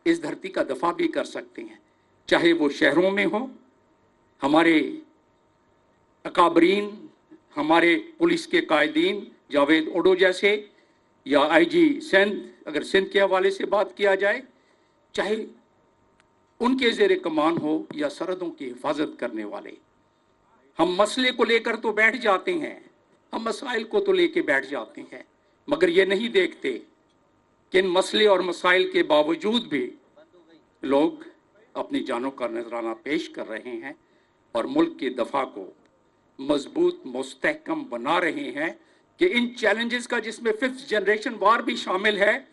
इस धरती का दफा भी कर सकते हैं, चाहे वो शहरों में हो, हमारे अकाबरीन, हमारे पुलिस के कायदीन जावेद ओडो जैसे, या आईजी सिंध, अगर सिंध के हवाले से बात किया जाए, चाहे उनके ज़ेरे कमान हो या सरहदों की हिफाजत करने वाले। हम मसले को लेकर तो बैठ जाते हैं, हम मसाइल को तो लेके बैठ जाते हैं, मगर ये नहीं देखते कि इन मसले और मसाइल के बावजूद भी लोग अपनी जानों का नजराना पेश कर रहे हैं और मुल्क के दफा को मजबूत मुस्तहकम बना रहे हैं कि इन चैलेंजेस का, जिसमें 5th जनरेशन वार भी शामिल है,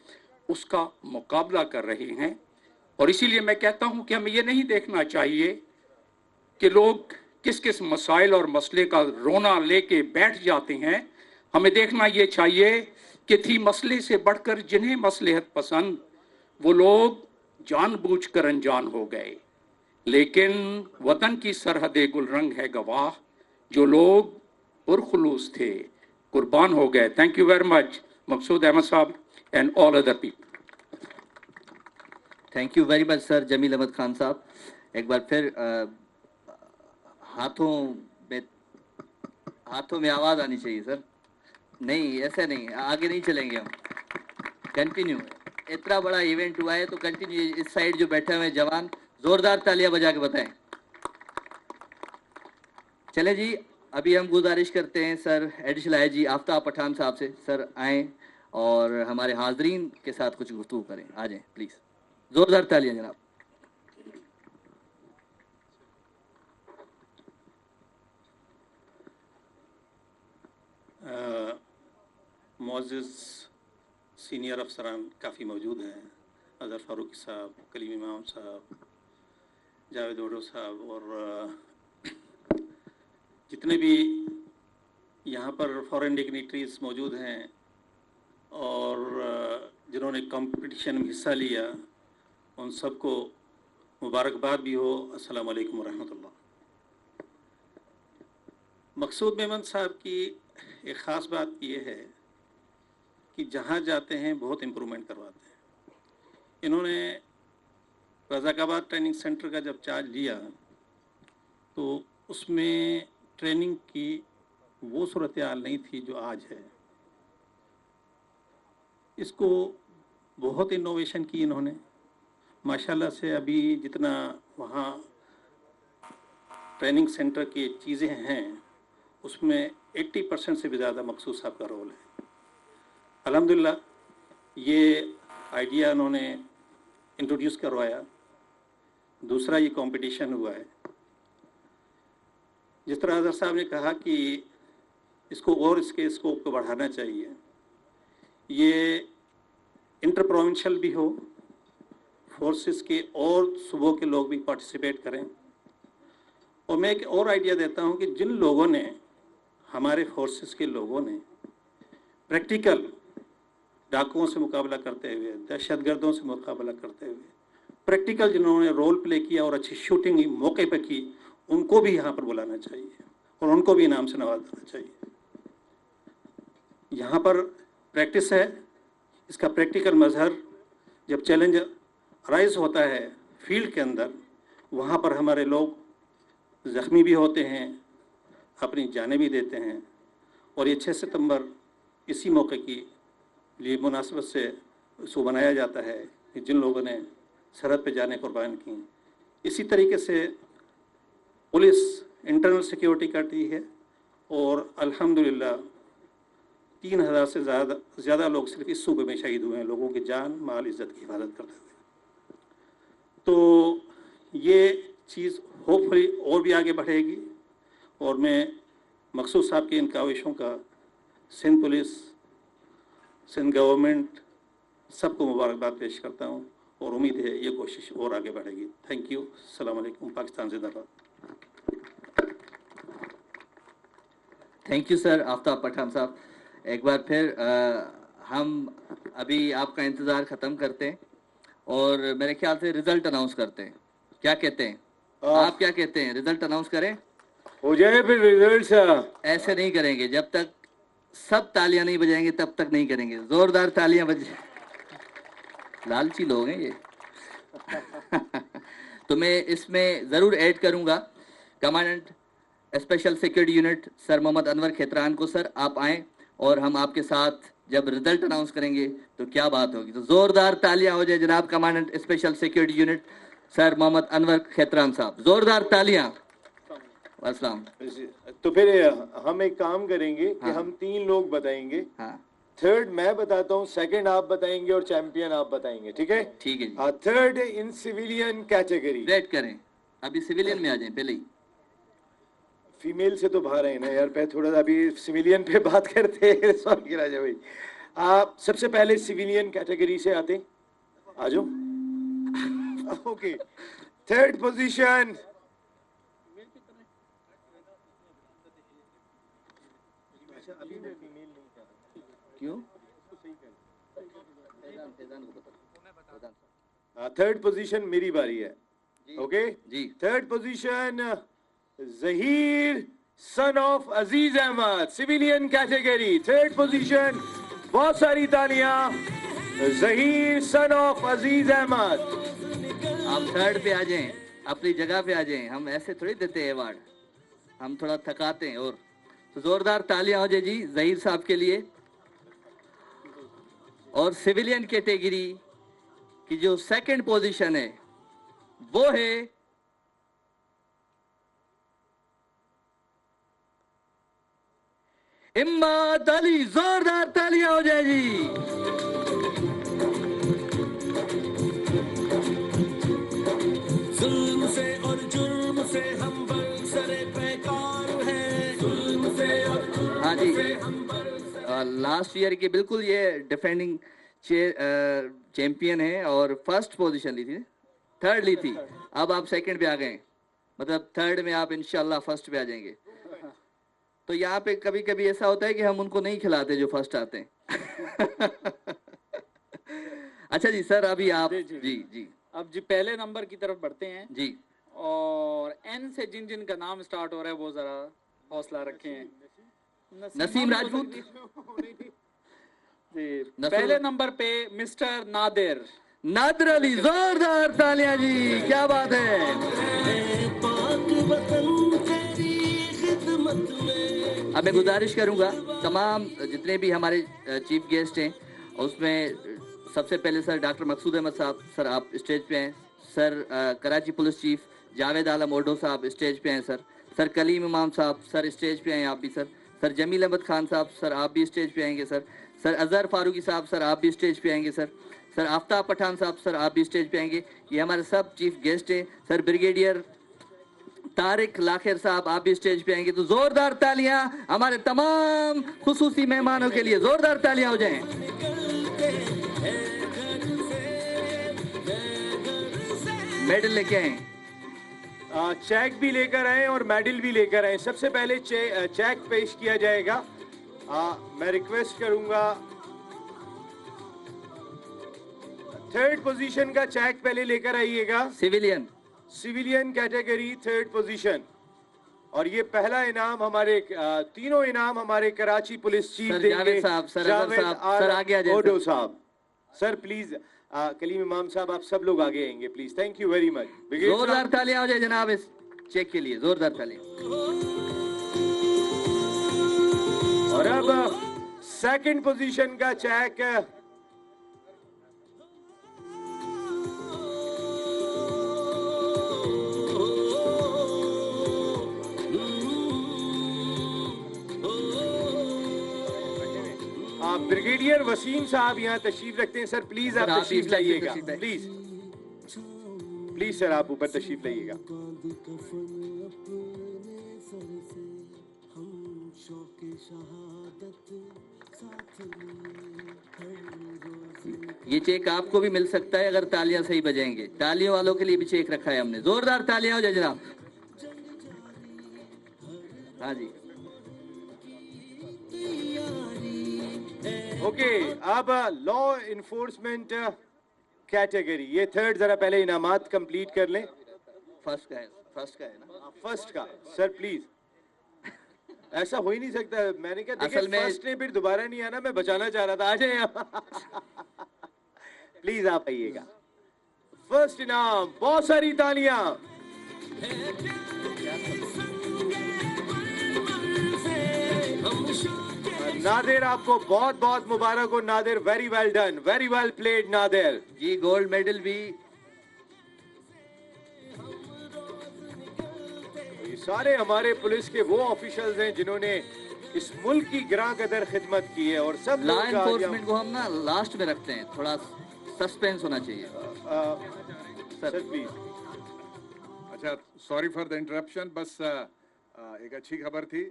उसका मुकाबला कर रहे हैं। और इसीलिए मैं कहता हूं कि हमें ये नहीं देखना चाहिए कि लोग किस किस मसाइल और मसले का रोना लेके बैठ जाते हैं। हमें देखना ये चाहिए कि थी मसले से बढ़कर जिन्हें मसलहत पसंद, वो लोग जानबूझकर अनजान हो गए, लेकिन वतन की सरहदे गुलरंग है गवाह, जो लोग पुरखुलूस थे कुर्बान हो गए। Thank you very much Maqsood Ahmed sahab and all other people. Thank you very much sir Jameel Ahmed Khan sahab. एक बार फिर हाथों में आवाज़ आनी चाहिए सर। नहीं, ऐसे नहीं, आगे नहीं चलेंगे हम, कंटिन्यू। इतना बड़ा इवेंट हुआ है तो कंटिन्यू। इस साइड जो बैठे हुए जवान जोरदार तालियां बजा के बताएं। चले जी, अभी हम गुजारिश करते हैं sir additional IG Aftab Pathan साहब से, सर आएँ और हमारे हाजरीन के साथ कुछ गुफ्तगू करें। आ जाएं प्लीज़, जोरदार तालियां जनाब। मुअज़्ज़िज़ सीनियर अफसरान काफ़ी मौजूद हैं, अज़हर फ़ारूकी साहब, कलीम इमाम साहब, जावेद ओडो साहब, और जितने भी यहाँ पर फॉरेन डिग्निटरीज़ मौजूद हैं और जिन्होंने कंपटीशन में हिस्सा लिया, उन सबको मुबारकबाद भी हो। अस्सलाम वालेकुम रहमतुल्लाह। मकसूद मेमन साहब की एक ख़ास बात ये है कि जहाँ जाते हैं बहुत इम्प्रूवमेंट करवाते हैं। इन्होंने रज़ाकाबाद ट्रेनिंग सेंटर का जब चार्ज लिया तो उसमें ट्रेनिंग की वो सूरत हाल नहीं थी जो आज है। इसको बहुत इनोवेशन की इन्होंने, माशाल्लाह से। अभी जितना वहाँ ट्रेनिंग सेंटर की चीज़ें हैं उसमें 80% से भी ज़्यादा मकसूद साहब का रोल है। अल्हम्दुलिल्लाह ये आइडिया उन्होंने इंट्रोड्यूस करवाया। दूसरा ये कंपटीशन हुआ है। जिस तरह अज़हर साहब ने कहा कि इसको और इसके स्कोप को बढ़ाना चाहिए, ये इंटर प्रोविंशियल भी हो, फोर्सेस के और सूबों के लोग भी पार्टिसिपेट करें। और मैं एक और आइडिया देता हूं कि जिन लोगों ने, हमारे फोर्सेस के लोगों ने प्रैक्टिकल डाकुओं से मुकाबला करते हुए, दहशतगर्दों से मुकाबला करते हुए प्रैक्टिकल जिन्होंने रोल प्ले किया और अच्छी शूटिंग मौके पर की, उनको भी यहाँ पर बुलाना चाहिए और उनको भी इनाम से नवाजना चाहिए। यहाँ पर प्रैक्टिस है, इसका प्रैक्टिकल मजहर जब चैलेंज राइज होता है फील्ड के अंदर, वहाँ पर हमारे लोग ज़ख्मी भी होते हैं, अपनी जानें भी देते हैं। और ये 6 सितंबर इसी मौके की लिए मुनासिबत से इसको बनाया जाता है कि जिन लोगों ने सरहद पे जाने कुर्बान की। इसी तरीके से पुलिस इंटरनल सिक्योरिटी करती है और अल्हम्दुलिल्लाह 3000 से ज़्यादा लोग सिर्फ इस सूबे में शहीद हुए हैं, लोगों की जान माल इज़्ज़त की हिफाजत करते हुए। तो ये चीज़ होपफुली और भी आगे बढ़ेगी और मैं मकसूद साहब की इन काविशों का सिंध पुलिस, सिंध गवर्नमेंट सबको मुबारकबाद पेश करता हूँ और उम्मीद है ये कोशिश और आगे बढ़ेगी। Thank you. अस्सलाम वालेकुम। पाकिस्तान जिंदाबाद। Thank you sir Aftab Pathan sahab. एक बार फिर हम अभी आपका इंतज़ार ख़त्म करते हैं और मेरे ख्याल से रिज़ल्ट अनाउंस करते हैं। क्या कहते हैं आप, क्या कहते हैं? रिज़ल्ट अनाउंस करें? हो जाए फिर रिजल्ट। ऐसे नहीं करेंगे, जब तक सब तालियां नहीं बजाएंगे तब तक नहीं करेंगे। जोरदार तालियां बज, लालची लोग हैं ये। तो मैं इसमें ज़रूर ऐड करूंगा commandant special security unit sir Mohammad Anwar Khetran को। सर आप आएँ और हम आपके साथ जब रिजल्ट अनाउंस करेंगे तो क्या बात होगी। तो ज़ोरदार तालियां हो जाए जनाब commandant special security unit sir Mohammad Anwar Khetran साहब, ज़ोरदार तालियां। अस्सलाम। तो फिर हम एक काम करेंगे कि हाँ। हम 3 लोग बताएंगे, हाँ थर्ड मैं बताता हूँ, सेकंड आप बताएंगे और चैंपियन आप बताएंगे, ठीक है? ठीक है जी। Third in civilian category. रेड करें, अभी सिविलियन में आ जाएं पहले ही। फीमेल से तो बाहर है ना यार, पे थोड़ा सा अभी सिविलियन पे बात करते हैं। सॉरी राजा भाई, आप सबसे पहले सिविलियन कैटेगरी से आते, आ जाओ। ओके, थर्ड पोजीशन क्यों? थर्ड पोजीशन मेरी बारी है। Okay ji. Third position Zaheer son of Aziz Ahmed, civilian category, third position. बहुत सारी तालियां जहीर सन ऑफ अजीज अहमद। आप थर्ड पे आ जाएं, अपनी जगह पे आ जाएं, हम ऐसे थोड़ी देते हैं अवार्ड, हम थोड़ा थकाते हैं। और तो जोरदार तालियां हो जाए जी जहीर साहब के लिए। और सिविलियन कैटेगरी की जो सेकंड पोजीशन है वो है इम्मत अली, जोरदार तालियां हो जाए जी। जुल्म से और जुर्म से हम बरसरे पैकार हैं, जुल्म से और हाँ जी, हम लास्ट ईयर की बिल्कुल ये डिफेंडिंग चैंपियन है और फर्स्ट पोजीशन ली थी, थर्ड ली थी, अब आप सेकंड पे आ गए, मतलब थर्ड में आप इंशाल्लाह फर्स्ट पे आ जाएंगे। तो यहाँ पे कभी कभी ऐसा होता है कि हम उनको नहीं खिलाते जो फर्स्ट आते हैं। अच्छा जी सर, अभी आप जी जी अब जी पहले नंबर की तरफ बढ़ते हैं जी। और एन से जिन जिन का नाम स्टार्ट हो रहा है वो जरा हौसला रखें। नसीम राजपूत जी। पहले नंबर पे मिस्टर नादिर, नादिर अली, जोरदार तालियां जी, क्या बात है। अब मैं गुजारिश करूंगा तमाम जितने भी हमारे चीफ गेस्ट हैं उसमें सबसे पहले सर डॉक्टर मकसूद अहमद साहब, सर आप स्टेज पे हैं। Sir Karachi police chief Javed Alam Odho साहब स्टेज पे हैं। सर कलीम इमाम साहब सर स्टेज पे हैं आप भी। सर जमील अहमद खान साहब सर आप भी स्टेज पे आएंगे। सर अजहर फारूकी साहब सर आप भी स्टेज पे आएंगे। सर आफ्ताब पठान साहब सर आप भी स्टेज पे आएंगे। ये हमारे सब चीफ गेस्ट हैं। सर ब्रिगेडियर तारिक लाखिर साहब आप भी स्टेज पे आएंगे। तो जोरदार तालियां हमारे तमाम खुसूसी मेहमानों के लिए, जोरदार तालियां हो जाएं। मेडल लेके आए, चेक भी लेकर आए और मेडल भी लेकर आए। सबसे पहले चेक पेश किया जाएगा। मैं रिक्वेस्ट करूंगा थर्ड पोजीशन का चेक पहले लेकर आइएगा। Civilian category third position. और ये पहला इनाम हमारे तीनों इनाम हमारे कराची पुलिस चीफ देंगे। जावेद साहब, सर आगे आ जाए। ओडो साहब सर प्लीज, कलीम इमाम साहब आप सब लोग आगे आएंगे please. Thank you very much. जोरदार तालियां हो जाए जनाब इस चेक के लिए, जोरदार तालियां। और अब सेकंड पोजीशन का चेक ब्रिगेडियर वसीम साहब यहाँ तशरीफ रखते हैं। सर प्लीज आप तशरीफ लाइएगा, प्लीज प्लीज सर आप ऊपर तशरीफ लाइएगा। ये चेक आपको भी मिल सकता है अगर तालियां सही बजाएंगे। तालियों वालों के लिए भी चेक रखा है हमने। जोरदार तालियां हो जाए जनाब। हाँ जी ओके अब लॉ इन्फोर्समेंट कैटेगरी, ये थर्ड जरा पहले इनामात कंप्लीट कर लें। फर्स्ट का है ना? फर्स्ट का सर प्लीज। ऐसा हो ही नहीं सकता। मैंने कहा असल में फर्स्ट ने फिर दोबारा नहीं आना, मैं बचाना चाह रहा था। आ जाए प्लीज आप आइएगा। फर्स्ट इनाम, बहुत सारी तालियां। नादिर, आपको बहुत बहुत मुबारक हो Nadir, very well done, very well played Nadir. जी गोल्ड मेडल भी ये सारे हमारे पुलिस के वो ऑफिशियल्स हैं जिन्होंने इस मुल्क की गिरां कदर खिदमत की है, और सब लॉ लोग का एनफोर्समेंट को हम ना लास्ट में रखते हैं, थोड़ा सस्पेंस होना चाहिए। Sir please. अच्छा, सॉरी फॉर द इंटरप्शन, बस एक अच्छी खबर थी।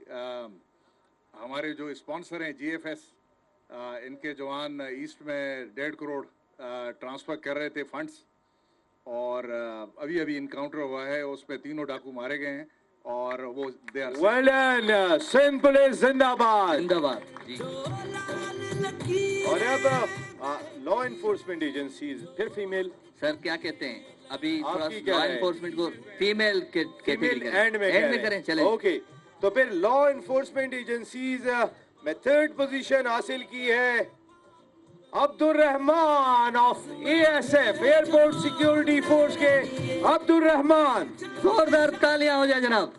हमारे जो स्पॉन्सर हैं GFS, इनके जवान ईस्ट में 1.5 करोड़ ट्रांसफ़र कर रहे थे फंड्स, और अभी अभी इनकाउंटर हुआ है, उसमें 3 डाकू मारे गए हैं, और वो they are well done, Sindh police जिंदाबाद। जिंदाबाद जी। और अब लॉ एनफोर्समेंट एजेंसीज, फिर फीमेल। सर क्या कहते हैं, अभी थोड़ा आपकी क्या लॉ राय है? एनफोर्समेंट को फीमेल फीमेल एंड में करें, चले। ओके, तो फिर लॉ एनफोर्समेंट एजेंसीज में थर्ड पोजीशन हासिल की है Abdul Rahman of ASF, airport security force के अब्दुल रहमान। जोरदार तालियां हो जाए जनाब।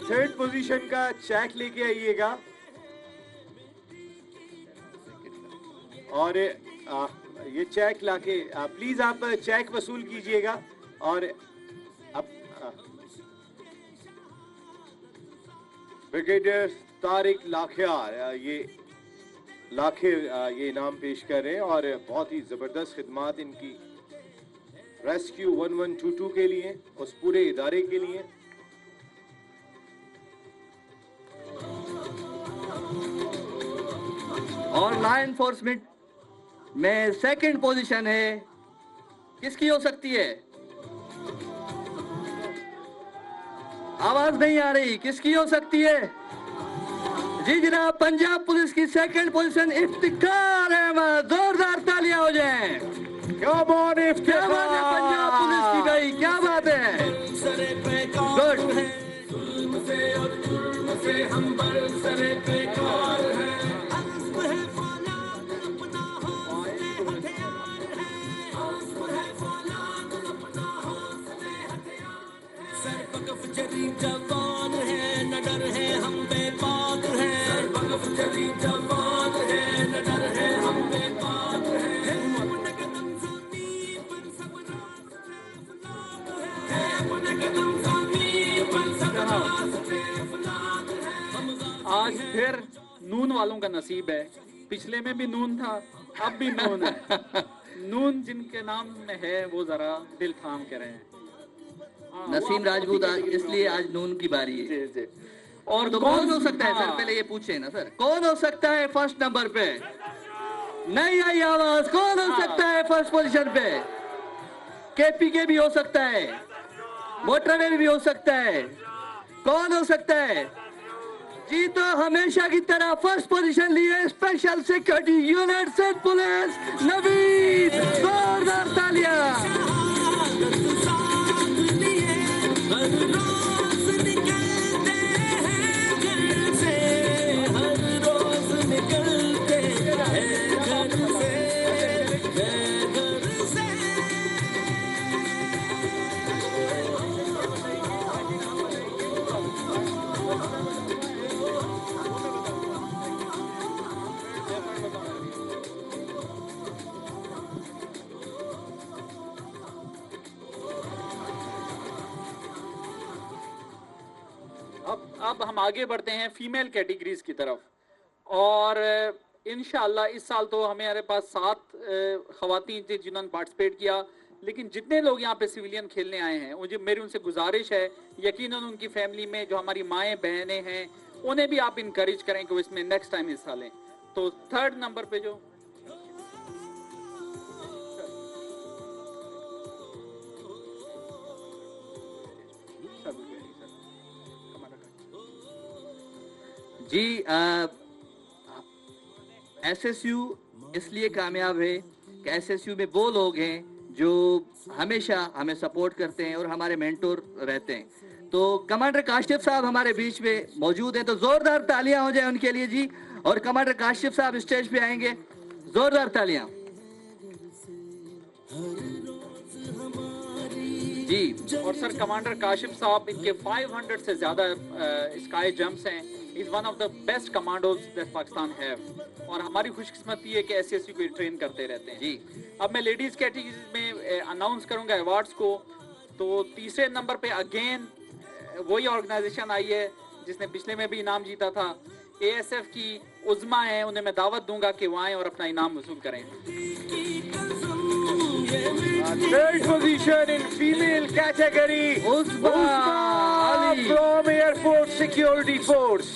थर्ड पोजीशन का चेक लेके आइएगा, और ये चेक लाके प्लीज आप चेक वसूल कीजिएगा। और अब ब्रिगेडियर तारिक लाखियार ये इनाम पेश कर रहे हैं, और बहुत ही जबरदस्त खिदमात इनकी रेस्क्यू 1122 के लिए, उस पूरे इदारे के लिए। और लॉ एनफोर्समेंट में सेकंड पोजीशन है, किसकी हो सकती है? आवाज नहीं आ रही, किसकी हो सकती है? जी जनाब, पंजाब पुलिस की सेकंड पोजीशन इफ्तिखार अहमद। जोरदार तालियां हो जाएं। क्या बात है, क्या बात है पंजाब पुलिस की भाई, क्या बात है। गुड। जवान है न डर है, हम बेबाक हैं। जवान है न डर है, हम बेबाक हैं। आज फिर नून वालों का नसीब है, पिछले में भी नून था, अब भी नून है। नून जिनके नाम में है वो जरा दिल थाम के रहे। नसीम राजपूत इसलिए आज नून की बारी है। और तो कौन हो सकता है सर, पहले ये पूछे ना सर, कौन हो सकता है फर्स्ट नंबर पे? नहीं आई आवाज, कौन हो सकता है फर्स्ट पोजीशन पे? KPK भी हो सकता है, मोटरवे भी हो सकता है, कौन हो सकता है? जी तो हमेशा की तरह फर्स्ट पोजीशन लिए special security unit Sindh police Naveed. जोरदार तालियां। अब हम आगे बढ़ते हैं फीमेल कैटेगरीज की तरफ, और इंशाल्लाह इस साल तो हमारे पास 7 खवातीन थी जिन्होंने पार्टिसिपेट किया, लेकिन जितने लोग यहाँ पे सिविलियन खेलने आए हैं मुझे मेरी उनसे गुजारिश है, यकीनन उनकी फैमिली में जो हमारी माएँ बहनें हैं उन्हें भी आप इनकरेज करें कि वो इसमें नेक्स्ट टाइम हिस्सा लें। तो थर्ड नंबर पे जो जी SSU इसलिए कामयाब है कि SSU में वो लोग हैं जो हमेशा हमें सपोर्ट करते हैं और हमारे मेंटोर रहते हैं। तो कमांडर काशिफ साहब हमारे बीच में मौजूद हैं, तो जोरदार तालियां हो जाए उनके लिए जी। और कमांडर काशिफ साहब स्टेज पे आएंगे, जोरदार तालियां। जी। और सर कमांडर काशिफ साहब, इनके 500 से ज़्यादा स्काई जंप्स हैं। Is one of the best commandos that Pakistan have. और हमारी खुशकिस्मती है कि SSU को ट्रेन करते रहते हैं जी। अब मैं लेडीज़ कैटेगरी में अनाउंस करूंगा अवार्ड्स को। तो तीसरे नंबर पे अगेन वही ऑर्गेनाइजेशन आई है जिसने पिछले में भी इनाम जीता था। ASF की उज़मा है, उन्हें मैं दावत दूंगा कि वो आएँ और अपना इनाम वसूल करें। Third position in female category, Uzma Ali from Air Force Security Force.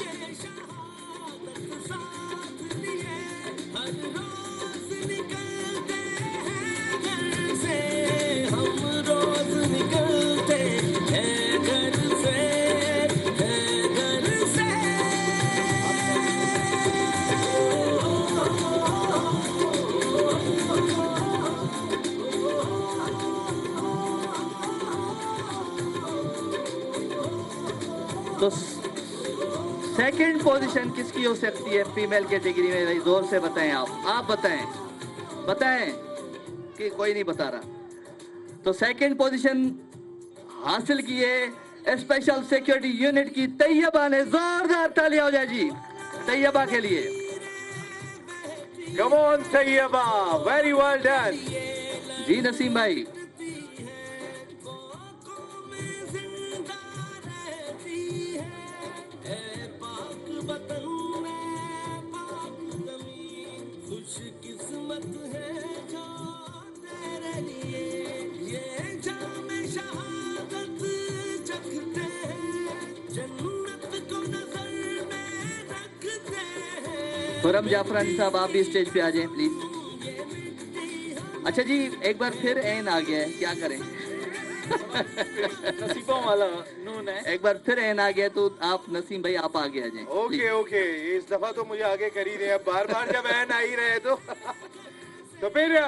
तो सेकंड पोजीशन किसकी हो सकती है फीमेल कैटेगरी में? भाई जोर से बताएं, आप बताएं कि कोई नहीं बता रहा। तो सेकंड पोजीशन हासिल की है स्पेशल सिक्योरिटी यूनिट की तैयबा ने। जोरदार तालियां हो जाए जी तैयबा के लिए। Come on, Tayyaba, very well done. जी नसीम भाई। खुरम जाफरानी साहब आप भी स्टेज पे आ जाएं प्लीज। अच्छा जी, एक बार फिर एन आ गया है, क्या करें? नसीबों वाला नून है। एक बार फिर एन आ गया तो आप नसीम भाई आप आगे आ जाएं। ओके ओके, इस दफा तो मुझे आगे कर ही रहे, अब बार बार जब एन आ ही रहे तो फिर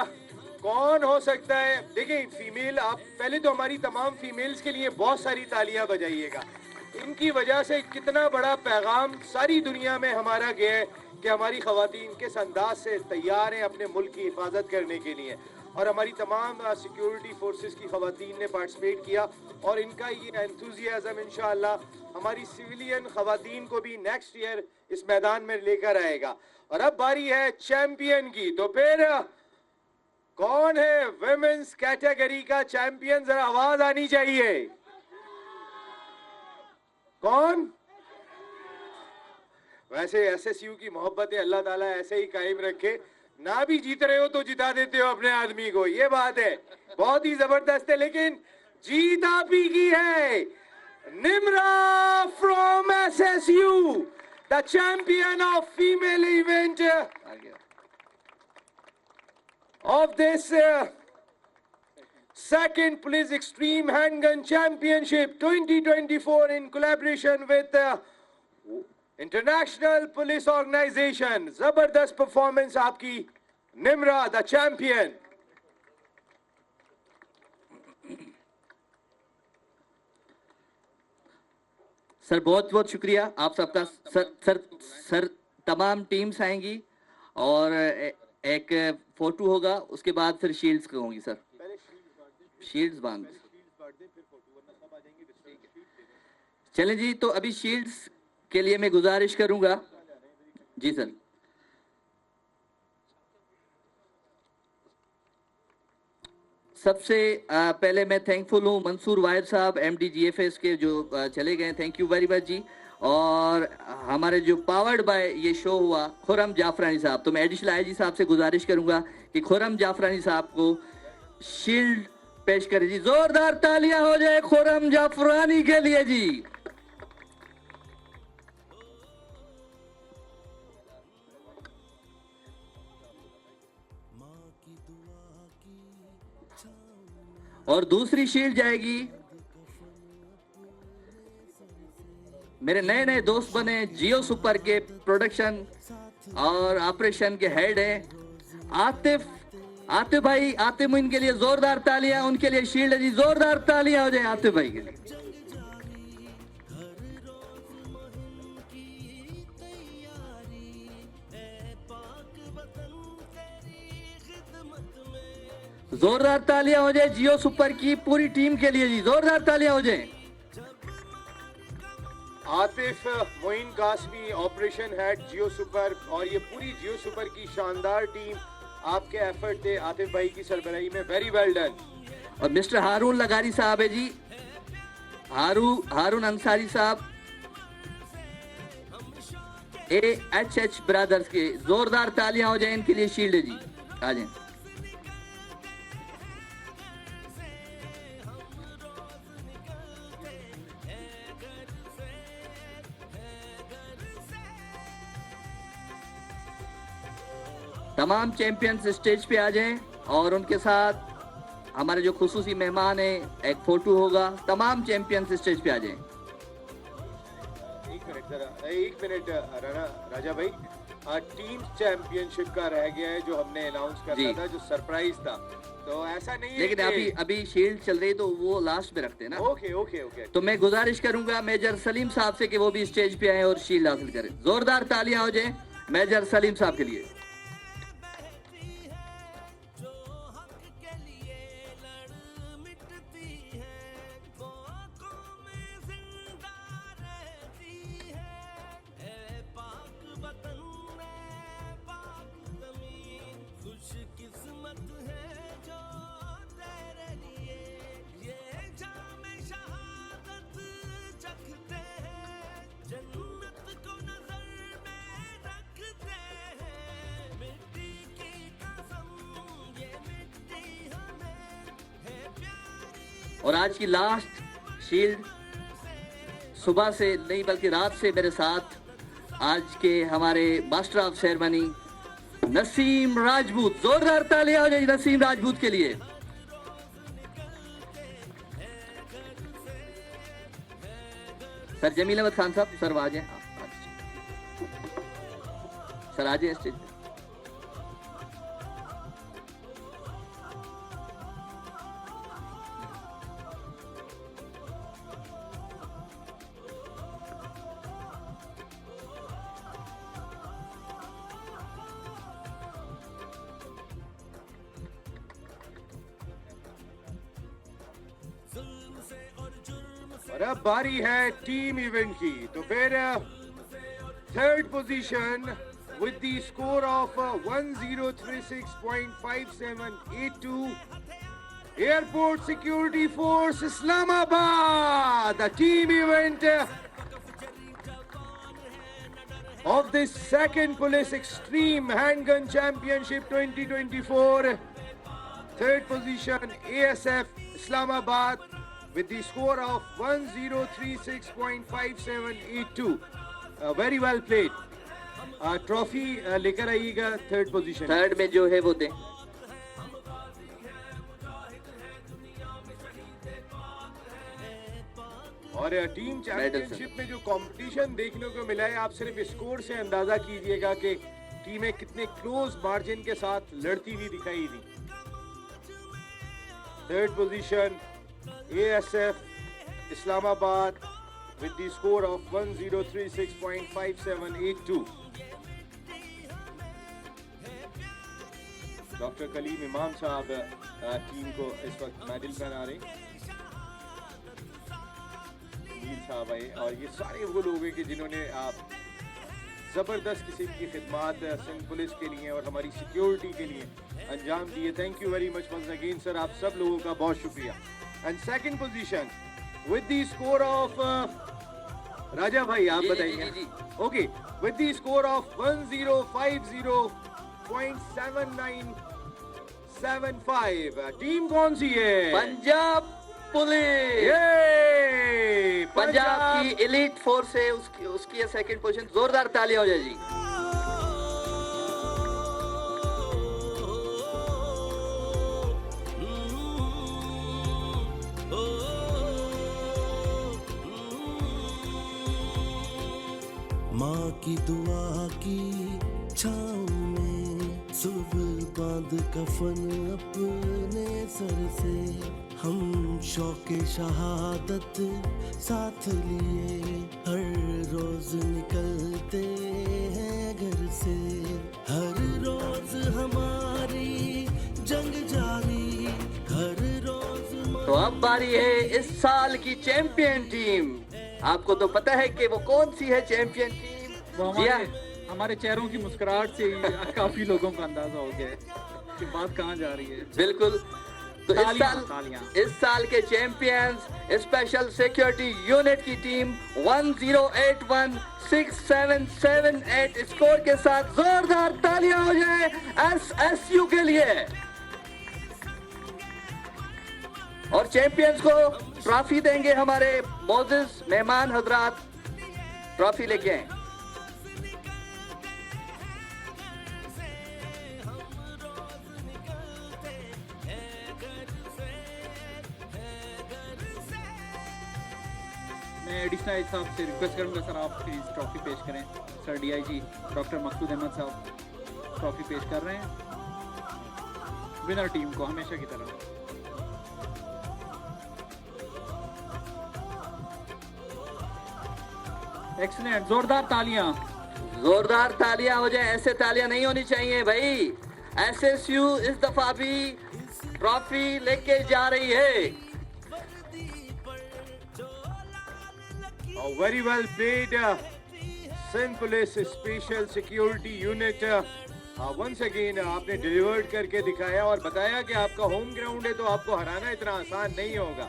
कौन हो सकता है? देखिए फीमेल, आप पहले तो हमारी तमाम फीमेल्स के लिए बहुत सारी तालियां बजाइएगा। इनकी वजह से कितना बड़ा पैगाम सारी दुनिया में हमारा गया है कि हमारी खवातीन किस अंदाज से तैयार हैं अपने मुल्क की हिफाजत करने के लिए। और हमारी तमाम सिक्योरिटी फोर्सेस की खवातीन ने पार्टिसिपेट किया और इनका ये एंथुजियाज्म इंशाअल्लाह हमारी सिविलियन खवातीन को भी नेक्स्ट ईयर इस मैदान में लेकर आएगा। और अब बारी है चैंपियन की, तो फिर कौन है विमेंस कैटेगरी का चैंपियन? जरा आवाज आनी चाहिए। कौन? वैसे SSU की मोहब्बत है, अल्लाह ताला ऐसे ही कायम रखे। ना भी जीत रहे हो तो जिता देते हो अपने आदमी को, ये बात है, बहुत ही जबरदस्त है। लेकिन जीत आप ही की है। Nimra from SSU, the champion of female event of this second Police Extreme Handgun Championship 2024 in collaboration with International Police Organization. जबरदस्त परफॉर्मेंस आपकी निम्रा, द चैंपियन। सर बहुत बहुत शुक्रिया आप सबका। सर तमाम टीम्स आएंगी और एक फोटो होगा, उसके बाद फिर शील्ड्स होंगी। सर शील्ड्स बांध चलें जी। तो अभी शील्ड्स के लिए मैं गुजारिश करूंगा जी सर। सबसे पहले मैं थैंकफुल हूँ मंसूर वाहिद साहब MD GFS के जो चले गए, thank you very much ji. और हमारे जो पावर्ड बाय ये शो हुआ खुरम जाफरानी साहब, तो मैं एडिशनल IG साहब से गुजारिश करूंगा कि खुरम जाफरानी साहब को शील्ड पेश करें जी। जोरदार तालियां हो जाए खुरम जाफरानी के लिए जी। और दूसरी शील्ड जाएगी मेरे नए नए दोस्त बने जियो सुपर के प्रोडक्शन और ऑपरेशन के हेड हैं आतिफ भाई। आतिफ मुइन के लिए जोरदार तालियां, उनके लिए शील्ड है जी। जोरदार तालियां हो जाए आतिफ भाई के लिए। जोरदार तालियां हो जाए जियो सुपर की पूरी टीम के लिए जी, जोरदार तालियां हो जाए। आतिफ मोइन कासमी, ऑपरेशन हेड जियो सुपर, और ये पूरी जियो सुपर की शानदार टीम, आपके एफर्ट थे आतिफ भाई की सरबराही में, वेरी वेल डन। और मिस्टर हारून लगारी साहब है जी, हारून अंसारी साहब, AHH ब्रदर्स के, जोरदार तालियां हो जाए इनके लिए। शील्ड है जी, आ जाए। तमाम चैंपियंस स्टेज पे आ जाएं और उनके साथ हमारे जो खुसूसी मेहमान हैं, एक फोटो होगा। तमाम चैंपियंस स्टेज पे आ जाएं। एक मिनट राजा भाई, टीम चैंपियनशिप का रह गया है जो हमने अनाउंस करना था, जो सरप्राइज था, तो ऐसा नहीं है। लेकिन अभी शील्ड चल रही तो वो लास्ट में रखते हैं ना। ओके। तो मैं गुजारिश करूंगा मेजर सलीम साहब से कि वो भी स्टेज पे आए और शील्ड हासिल करें। जोरदार तालियां हो जाए मेजर सलीम साहब के लिए। और आज की लास्ट शील्ड सुबह से नहीं बल्कि रात से मेरे साथ आज के हमारे master of ceremony Naseem Rajput. जोरदार तालियां हो जाए नसीम राजपूत के लिए। सर जमील अहमद खान साहब, सर आ जाए, सर आ जाए स्टेज पे। और अब बारी है टीम इवेंट की, तो फिर third position with the score of 1036.5782, Airport Security Force Islamabad, the team event of the second Police Extreme Handgun Championship 2024. Third position ASF Islamabad with the score of 1036.5782. Very well played. Trophy लेकर आइएगा third position. Third में जो है वो दे। और team championship में जो competition देखने को मिला है, आप सिर्फ स्कोर से अंदाजा कीजिएगा कि टीमें कितने क्लोज मार्जिन के साथ लड़ती हुई दिखाई दी। Third position ASF Islamabad with the score of 1036.5782. Doctor Kaleem Imam साहब टीम को इस वक्त मेडल पहना रहे, नील साहब आए, और ये सारे वो लोग हैं कि जिन्होंने ज़बरदस्त किस्म की खिदमात सिंध पुलिस के लिए और हमारी सिक्योरिटी के लिए अंजाम दिए। Thank you very much once again sir, आप सब लोगों का बहुत शुक्रिया। And second position with the score of Raja भाई, आप बताइए। Okay, with the score of 1050.7975, team कौन सी है? पंजाब पुलिस। पंजाब की एलीट फोर्स है, उसकी सेकंड पोजीशन। जोरदार तालियां हो जाए जी। माँ की दुआ की छाँव में सुबह बांध कफन अपने सर से, हम शौके शहादत साथ लिए हर रोज निकलते हैं घर से। हर रोज हमारी जंग जारी तो अब बारी है इस साल की चैंपियन टीम। आपको तो पता है कि वो कौन सी है चैंपियन टीम। वो हमारे चेहरों की मुस्कुराहट से ही काफी लोगों को अंदाजा हो गया है कि बात कहाँ जा रही है। बिल्कुल। तो इस साल के चैंपियंस स्पेशल सिक्योरिटी यूनिट की टीम 10816778 स्कोर के साथ जोरदार तालियां हो जाए SSU के लिए। और चैंपियंस को ट्रॉफी देंगे हमारे मोजिज मेहमान हजरात। ट्रॉफी लेके आए। मैं एडिशनल साहब से रिक्वेस्ट करूंगा सर, आप प्लीज ट्रॉफी पेश करें। सर DIG डॉक्टर मकसूद अहमद साहब ट्रॉफी पेश कर रहे हैं विनर टीम को हमेशा की तरह। एक्सीलेंट, जोरदार तालियां। जोरदार तालियां हो जाए। ऐसे तालियां नहीं होनी चाहिए भाई। SSU इस दफा भी ट्रॉफी लेके जा रही है। Very well played, Sindh Police Special Security Unit. Once again आपने डिलीवर्ड करके दिखाया और बताया कि आपका होम ग्राउंड है तो आपको हराना इतना आसान नहीं होगा।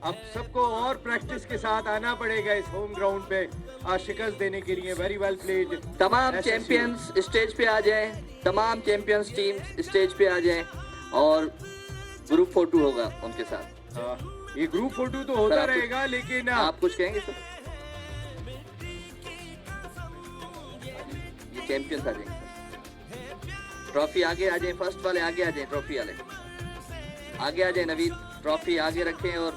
अब सबको और प्रैक्टिस के साथ आना पड़ेगा इस होम ग्राउंड पे शिकस्त देने के लिए। Very well played. तमाम चैंपियंस स्टेज पे आ जाएं। तमाम चैंपियंस टीम स्टेज पे आ जाएं और ग्रुप फोटो होगा उनके साथ। ये ग्रुप फोटो तो होता रहेगा, लेकिन आप कुछ कहेंगे सर? ये चैंपियंस आ जाएंगे सर। ट्रॉफी आगे आ जाए, फर्स्ट वाले आगे आ जाए, ट्रॉफी वाले आगे आ जाए। नवीद ट्रॉफी आगे रखें और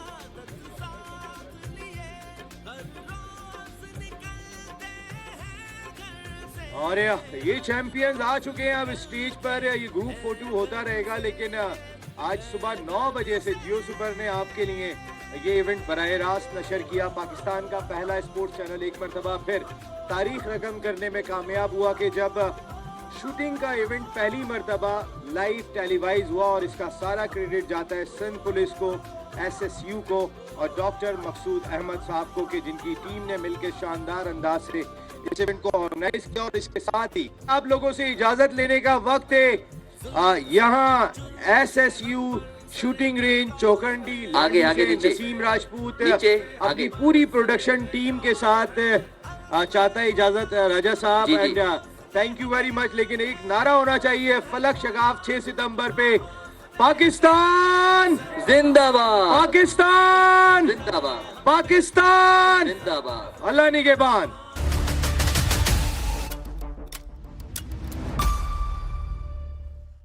ये चैंपियंस आ चुके हैं अब स्टेज पर। ये ग्रुप फोटो होता रहेगा, लेकिन आज सुबह 9 बजे से जियो सुपर ने आपके लिए ये इवेंट बराह रास्त नशर किया। पाकिस्तान का पहला स्पोर्ट्स चैनल एक मरतबा फिर तारीख रकम करने में कामयाब हुआ कि जब शूटिंग का इवेंट पहली मरतबा लाइव टेलीवाइज हुआ। और इसका सारा क्रेडिट जाता है सिंध पुलिस को, SSU को और डॉक्टर मकसूद अहमद साहब को कि जिनकी टीम ने मिलकर शानदार अंदाज से इस इवेंट को ऑर्गेनाइज किया। और इसके साथ ही आप लोगों से इजाजत लेने का वक्त है। यहाँ SSU शूटिंग रेंज चौकंडी आगे आगे नसीम राजपूत अपनी पूरी प्रोडक्शन टीम के साथ चाहता है इजाजत राजा साहब। And thank you very much. लेकिन एक नारा होना चाहिए फलक शगाफ 6 सितंबर पे, पाकिस्तान जिंदाबाद, पाकिस्तान जिंदाबाद, पाकिस्तान जिंदाबाद। अल्लाह निगहबान।